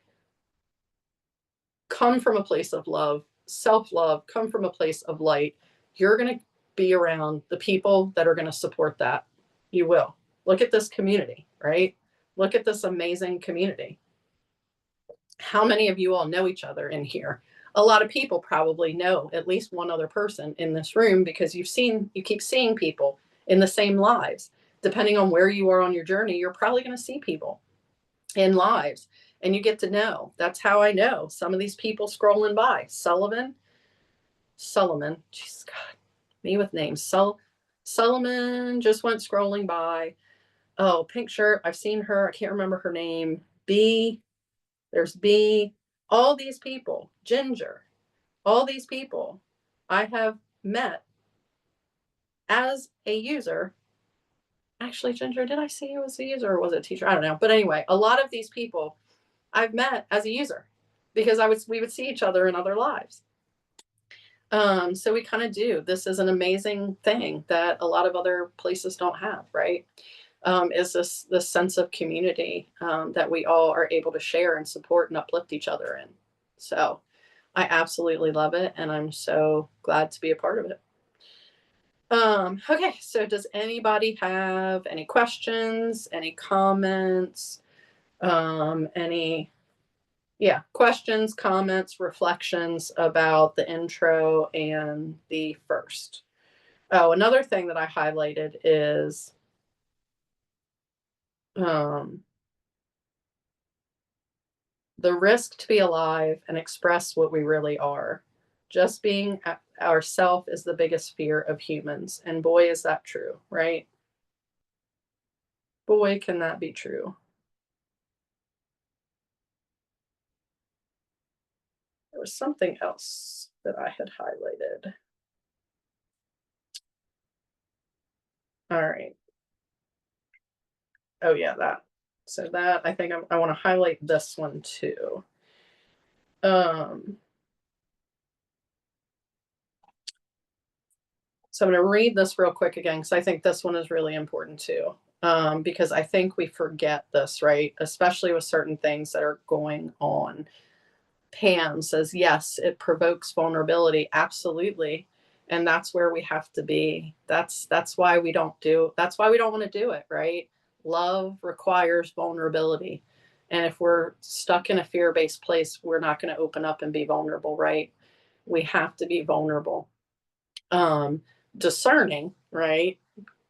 come from a place of love, self-love, come from a place of light, you're going to be around the people that are going to support that. You will. Look at this community, right? Look at this amazing community. How many of you all know each other in here? A lot of people probably know at least one other person in this room because you keep seeing people in the same lives. Depending on where you are on your journey, you're probably going to see people in lives and you get to know. That's how I know some of these people scrolling by. Sullivan, jeez, God, me with names. Sullivan just went scrolling by. Oh, pink shirt. I've seen her. I can't remember her name. There's B, all these people, Ginger, all these people I have met as a user. Actually, Ginger, did I see you as a user or was it a teacher? I don't know. But anyway, a lot of these people I've met as a user because we would see each other in other lives. So we kind of do. This is an amazing thing that a lot of other places don't have, right? Is this sense of community that we all are able to share and support and uplift each other in. So I absolutely love it, and I'm so glad to be a part of it. Okay, so does anybody have any questions, any comments, any questions, comments, reflections about the intro and the first? Oh, another thing that I highlighted is the risk to be alive and express what we really are. Just being ourself is the biggest fear of humans. And boy, is that true, right? Boy, can that be true. There was something else that I had highlighted. All right. Oh, yeah, that. So that I think I want to highlight this one too. Um, so I'm going to read this real quick again because I think this one is really important too. Because I think we forget this, right? Especially with certain things that are going on. Pam says, yes, it provokes vulnerability. Absolutely. And that's where we have to be. That's why we don't do, that's why we don't want to do it, right? Love requires vulnerability. And if we're stuck in a fear-based place, we're not going to open up and be vulnerable, right? We have to be vulnerable. Um, Discerning, right?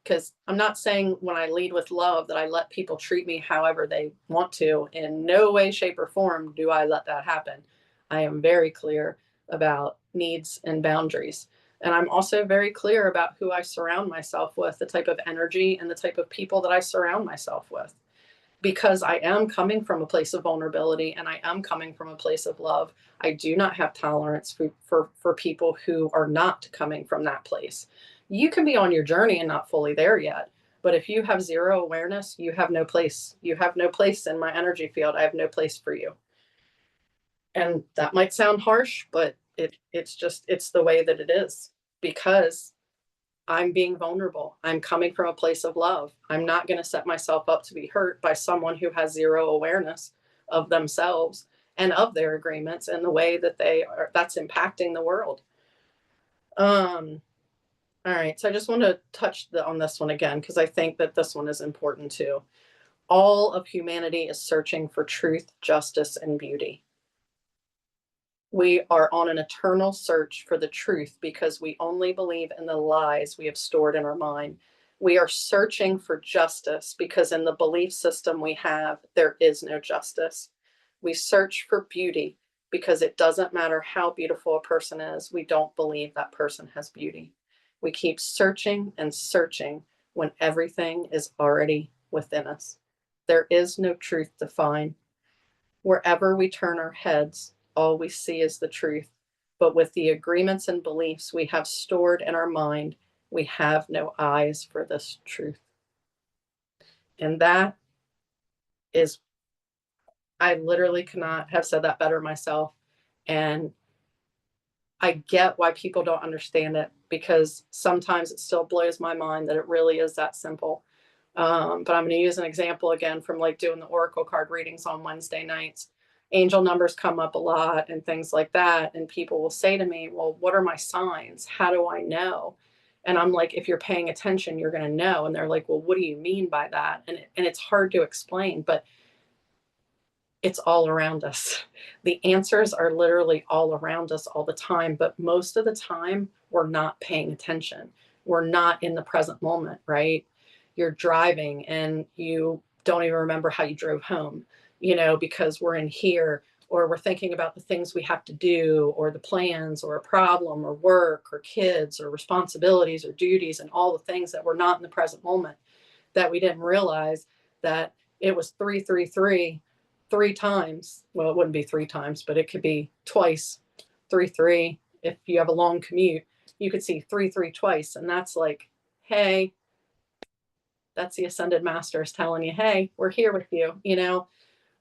Because I'm not saying when I lead with love that I let people treat me however they want to. In no way, shape, or form do I let that happen. I am very clear about needs and boundaries. And I'm also very clear about who I surround myself with, the type of energy and the type of people that I surround myself with. Because I am coming from a place of vulnerability and I am coming from a place of love. I do not have tolerance for people who are not coming from that place. You can be on your journey and not fully there yet. But if you have zero awareness, you have no place. You have no place in my energy field. I have no place for you. And that might sound harsh, but it's the way that it is because I'm being vulnerable. I'm coming from a place of love. I'm not going to set myself up to be hurt by someone who has zero awareness of themselves and of their agreements and the way that that's impacting the world. All right. So I just want to touch on this one again, because I think that this one is important too. All of humanity is searching for truth, justice, and beauty. We are on an eternal search for the truth because we only believe in the lies we have stored in our mind. We are searching for justice because in the belief system we have, there is no justice. We search for beauty because it doesn't matter how beautiful a person is, we don't believe that person has beauty. We keep searching and searching when everything is already within us. There is no truth to find. Wherever we turn our heads, all we see is the truth. But with the agreements and beliefs we have stored in our mind, we have no eyes for this truth. And that is, I literally cannot have said that better myself. And I get why people don't understand it because sometimes it still blows my mind that it really is that simple. But I'm going to use an example again from like doing the Oracle card readings on Wednesday nights. Angel numbers come up a lot and things like that. And people will say to me, well, what are my signs? How do I know? And I'm like, if you're paying attention, you're going to know. And they're like, well, what do you mean by that? And it's hard to explain, but it's all around us. The answers are literally all around us all the time, but most of the time we're not paying attention. We're not in the present moment, right? You're driving and you don't even remember how you drove home, because we're in here or we're thinking about the things we have to do or the plans or a problem or work or kids or responsibilities or duties and all the things that we're not in the present moment that we didn't realize that it was 333 three times. Well, it wouldn't be three times, but it could be twice. 3-3. If you have a long commute, you could see 3-3 twice. And that's like, hey, that's the ascended masters telling you, hey, we're here with you.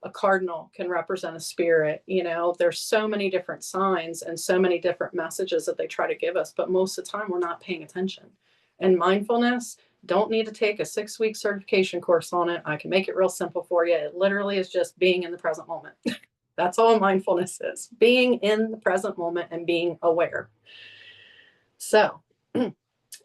A cardinal can represent a spirit. There's so many different signs and so many different messages that they try to give us, but most of the time we're not paying attention. And mindfulness, don't need to take a 6-week certification course on it. I can make it real simple for you. It literally is just being in the present moment. That's all mindfulness is, being in the present moment and being aware. So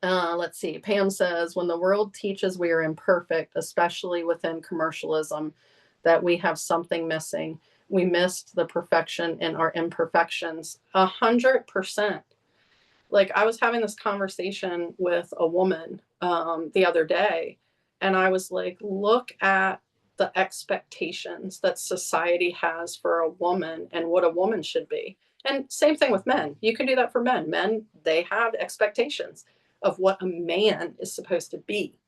let's see. Pam says, when the world teaches we are imperfect, especially within commercialism, that we have something missing. We missed the perfection in our imperfections. 100%. Like I was having this conversation with a woman the other day, and I was like, look at the expectations that society has for a woman and what a woman should be. And same thing with men. You can do that for men. Men, they have expectations of what a man is supposed to be.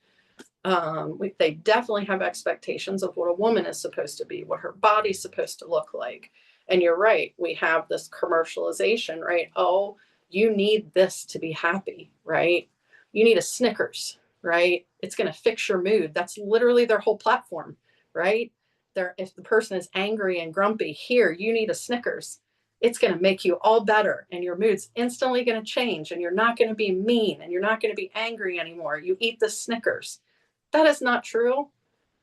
They definitely have expectations of what a woman is supposed to be, what her body's supposed to look like. And you're right, we have this commercialization, right? Oh, you need this to be happy, right? You need a Snickers, right? It's going to fix your mood. That's literally their whole platform, right? If the person is angry and grumpy, here, you need a Snickers. it's going to make you all better and your mood's instantly going to change and you're not going to be mean and you're not going to be angry anymore. You eat the Snickers. That is not true.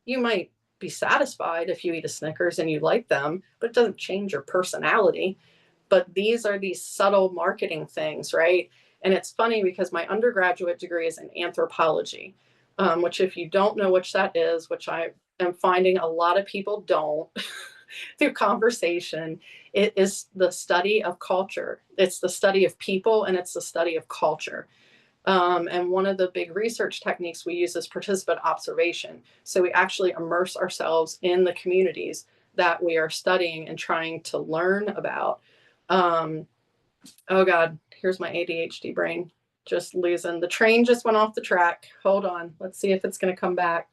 You might be satisfied if you eat a Snickers and you like them, but it doesn't change your personality. But these are these subtle marketing things, right? And it's funny because my undergraduate degree is in anthropology, which, if you don't know which that is, which I am finding a lot of people don't through conversation, it is the study of culture. It's the study of people and it's the study of culture. And one of the big research techniques we use is participant observation. So we actually immerse ourselves in the communities that we are studying and trying to learn about. Oh God, here's my ADHD brain just losing. The train just went off the track. Hold on. Let's see if it's going to come back.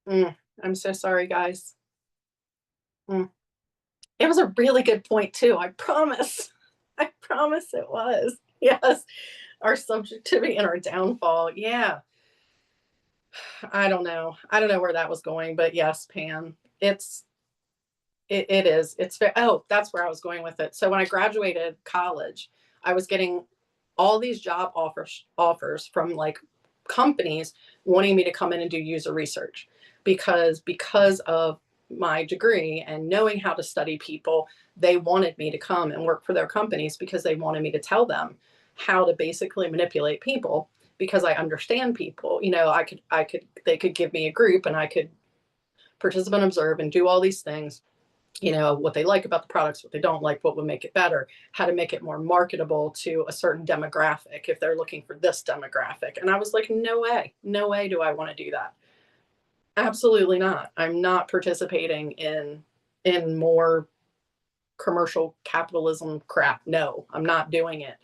I'm so sorry, guys. It was a really good point, too. I promise. I promise it was. Yes. Our subjectivity and our downfall. Yeah. I don't know. I don't know where that was going, but yes, Pam, it is. It's oh, that's where I was going with it. So when I graduated college, I was getting all these job offers from like companies wanting me to come in and do user research because of my degree and knowing how to study people, they wanted me to come and work for their companies because they wanted me to tell them how to basically manipulate people because I understand people. They could give me a group and I could participant observe and do all these things, what they like about the products, what they don't like, what would make it better, how to make it more marketable to a certain demographic if they're looking for this demographic. And I was like, no way do I want to do that. Absolutely not. I'm not participating in more commercial capitalism crap. No, I'm not doing it.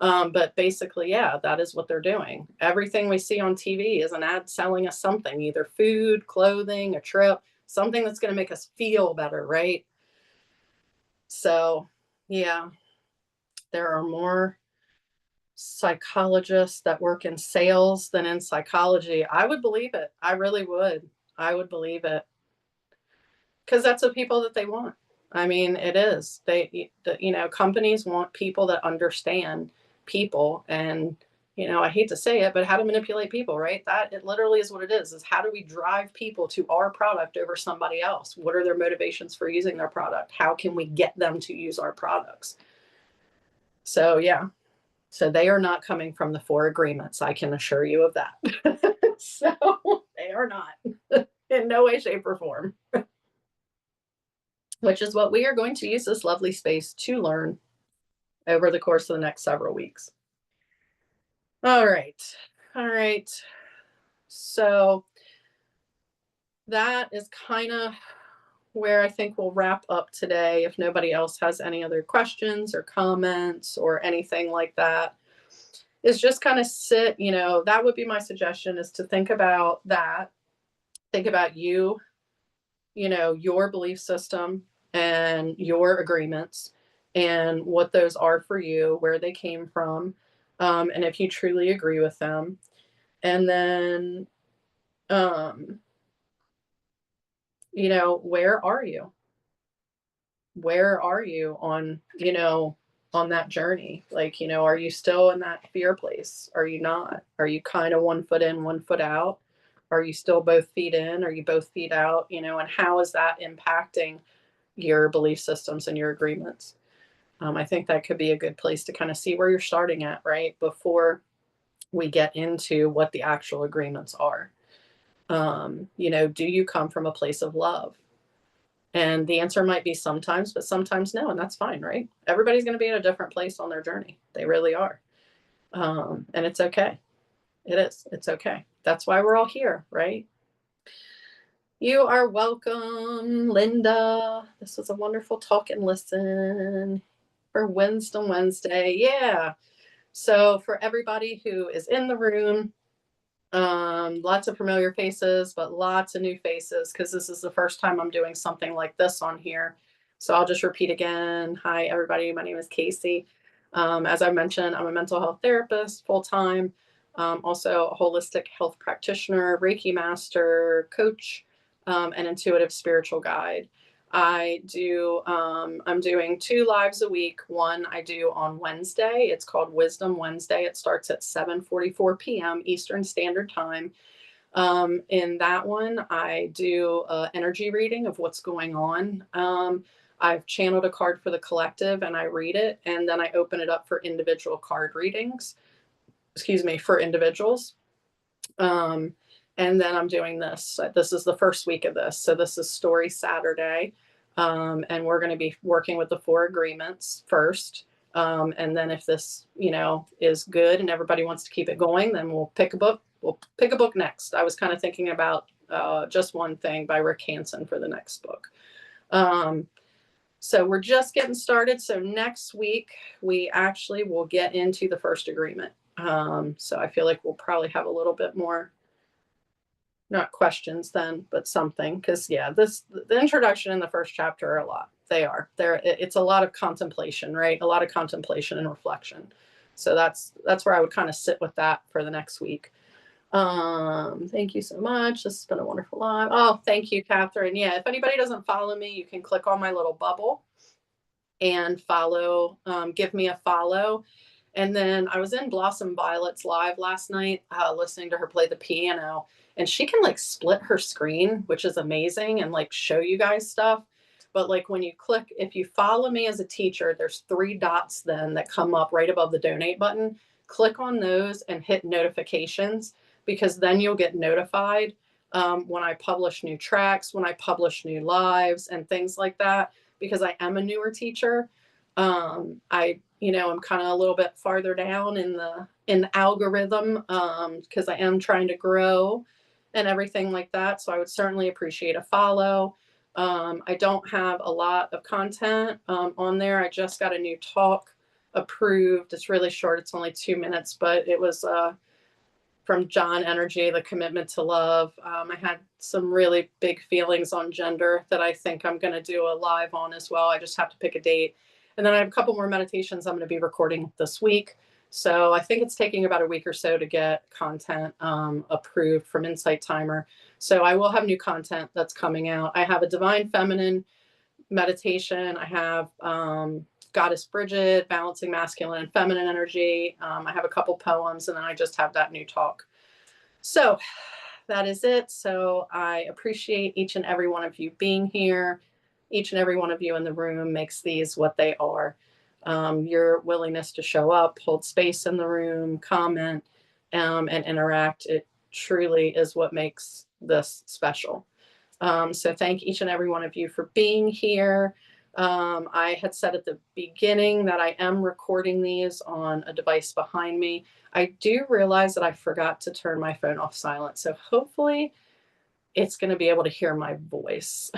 But basically, yeah, that is what they're doing. Everything we see on TV is an ad selling us something, either food, clothing, a trip, something that's going to make us feel better, right? So, yeah, there are more psychologists that work in sales than in psychology. I would believe it. I really would. I would believe it because that's the people that they want. I mean, it is. Companies want people that understand people and, I hate to say it, but how to manipulate people, right? That it literally is what it is how do we drive people to our product over somebody else? What are their motivations for using their product? How can we get them to use our products? So, yeah. So they are not coming from the four agreements. I can assure you of that. So they are not in no way, shape, or form, which is what we are going to use this lovely space to learn over the course of the next several weeks. All right. All right. So that is kind of where I think we'll wrap up today. If nobody else has any other questions or comments or anything like that, is just kind of sit, that would be my suggestion, is to think about that. Think about your belief system and your agreements and what those are for you, where they came from, and if you truly agree with them. And then, where are you? Where are you on that journey? Like, are you still in that fear place? Are you not? Are you kind of 1 foot in, 1 foot out? Are you still both feet in? Are you both feet out? And how is that impacting your belief systems and your agreements? I think that could be a good place to kind of see where you're starting at, right? Before we get into what the actual agreements are. Do you come from a place of love? And the answer might be sometimes, but sometimes no, and that's fine, right? Everybody's going to be in a different place on their journey. They really are. And it's okay. It is. It's okay. That's why we're all here, right? You are welcome, Linda. This was a wonderful talk and listen for Wisdom Wednesday. Yeah. So for everybody who is in the room, lots of familiar faces, but lots of new faces because this is the first time I'm doing something like this on here. So I'll just repeat again. Hi, everybody. My name is Casey. As I mentioned, I'm a mental health therapist full-time, also a holistic health practitioner, Reiki master, coach, an intuitive spiritual guide. I'm doing 2 lives a week. One I do on Wednesday. It's called Wisdom Wednesday. It starts at 7:44 p.m. Eastern Standard Time. In that one, I do energy reading of what's going on. I've channeled a card for the collective and I read it, and then I open it up for individual card readings, for individuals. And then I'm doing this. This is the first week of this. So this is Story Saturday. And we're going to be working with the 4 agreements first. And then if this, is good and everybody wants to keep it going, then we'll pick a book. We'll pick a book next. I was kind of thinking about Just One Thing by Rick Hansen for the next book. So we're just getting started. So next week, we actually will get into the first agreement. So I feel like we'll probably have a little bit more, not questions then, but something. Because the introduction and the first chapter are a lot. It's a lot of contemplation, right? A lot of contemplation and reflection. So that's where I would kind of sit with that for the next week. Thank you so much. This has been a wonderful live. Oh, thank you, Catherine. Yeah, if anybody doesn't follow me, you can click on my little bubble and follow, give me a follow. And then I was in Blossom Violet's live last night, listening to her play the piano, and she can like split her screen, which is amazing, and like show you guys stuff. But like when you click, if you follow me as a teacher, there's 3 dots then that come up right above the donate button. Click on those and hit notifications, because then you'll get notified when I publish new tracks, when I publish new lives and things like that. Because I am a newer teacher, I'm kind of a little bit farther down in the algorithm, because I am trying to grow and everything like that. So I would certainly appreciate a follow. I don't have a lot of content on there. I just got a new talk approved. It's really short. It's only 2 minutes, but it was from John Energy, The Commitment to Love. I had some really big feelings on gender that I think I'm going to do a live on as well. I just have to pick a date. And then I have a couple more meditations I'm going to be recording this week. So I think it's taking about a week or so to get content approved from Insight Timer. So I will have new content that's coming out. I have a Divine Feminine meditation. I have Goddess Bridget, Balancing Masculine and Feminine Energy. I have a couple poems, and then I just have that new talk. So that is it. So I appreciate each and every one of you being here. Each and every one of you in the room makes these what they are. Your willingness to show up, hold space in the room, comment, and interact, it truly is what makes this special. So thank each and every one of you for being here. I had said at the beginning that I am recording these on a device behind me. I do realize that I forgot to turn my phone off silent. So hopefully it's going to be able to hear my voice.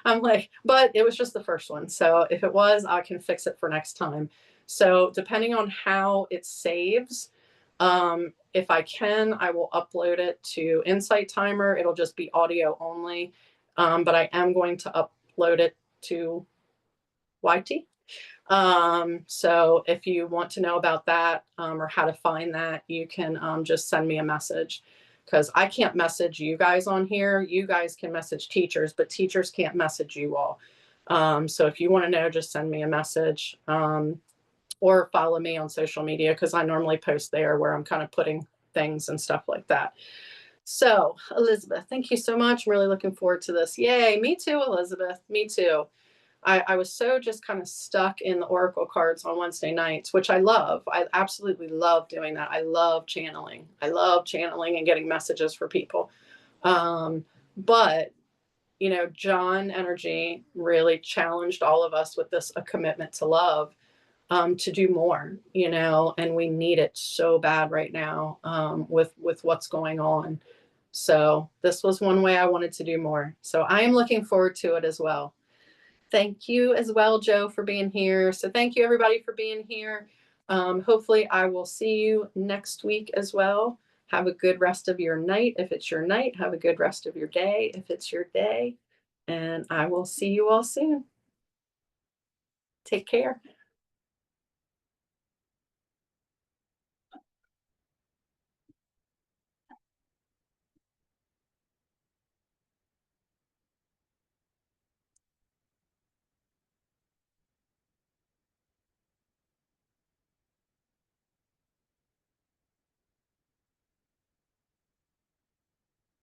I'm like, but it was just the first one. So if it was, I can fix it for next time. So depending on how it saves, if I can, I will upload it to Insight Timer. It'll just be audio only. But I am going to upload it to YT. So if you want to know about that, or how to find that, you can just send me a message, because I can't message you guys on here. You guys can message teachers, but teachers can't message you all. So if you want to know, just send me a message, or follow me on social media, because I normally post there where I'm kind of putting things and stuff like that. So Elizabeth, thank you so much. I'm really looking forward to this. Yay. Me too, Elizabeth. Me too. I was so just kind of stuck in the Oracle cards on Wednesday nights, which I love. I absolutely love doing that. I love channeling. I love channeling and getting messages for people. But, John Energy really challenged all of us with a commitment to love, to do more, and we need it so bad right now, with what's going on. So this was one way I wanted to do more. So I am looking forward to it as well. Thank you as well, Joe, for being here. So thank you, everybody, for being here. Hopefully I will see you next week as well. Have a good rest of your night. If it's your night, have a good rest of your day. If it's your day, and I will see you all soon. Take care.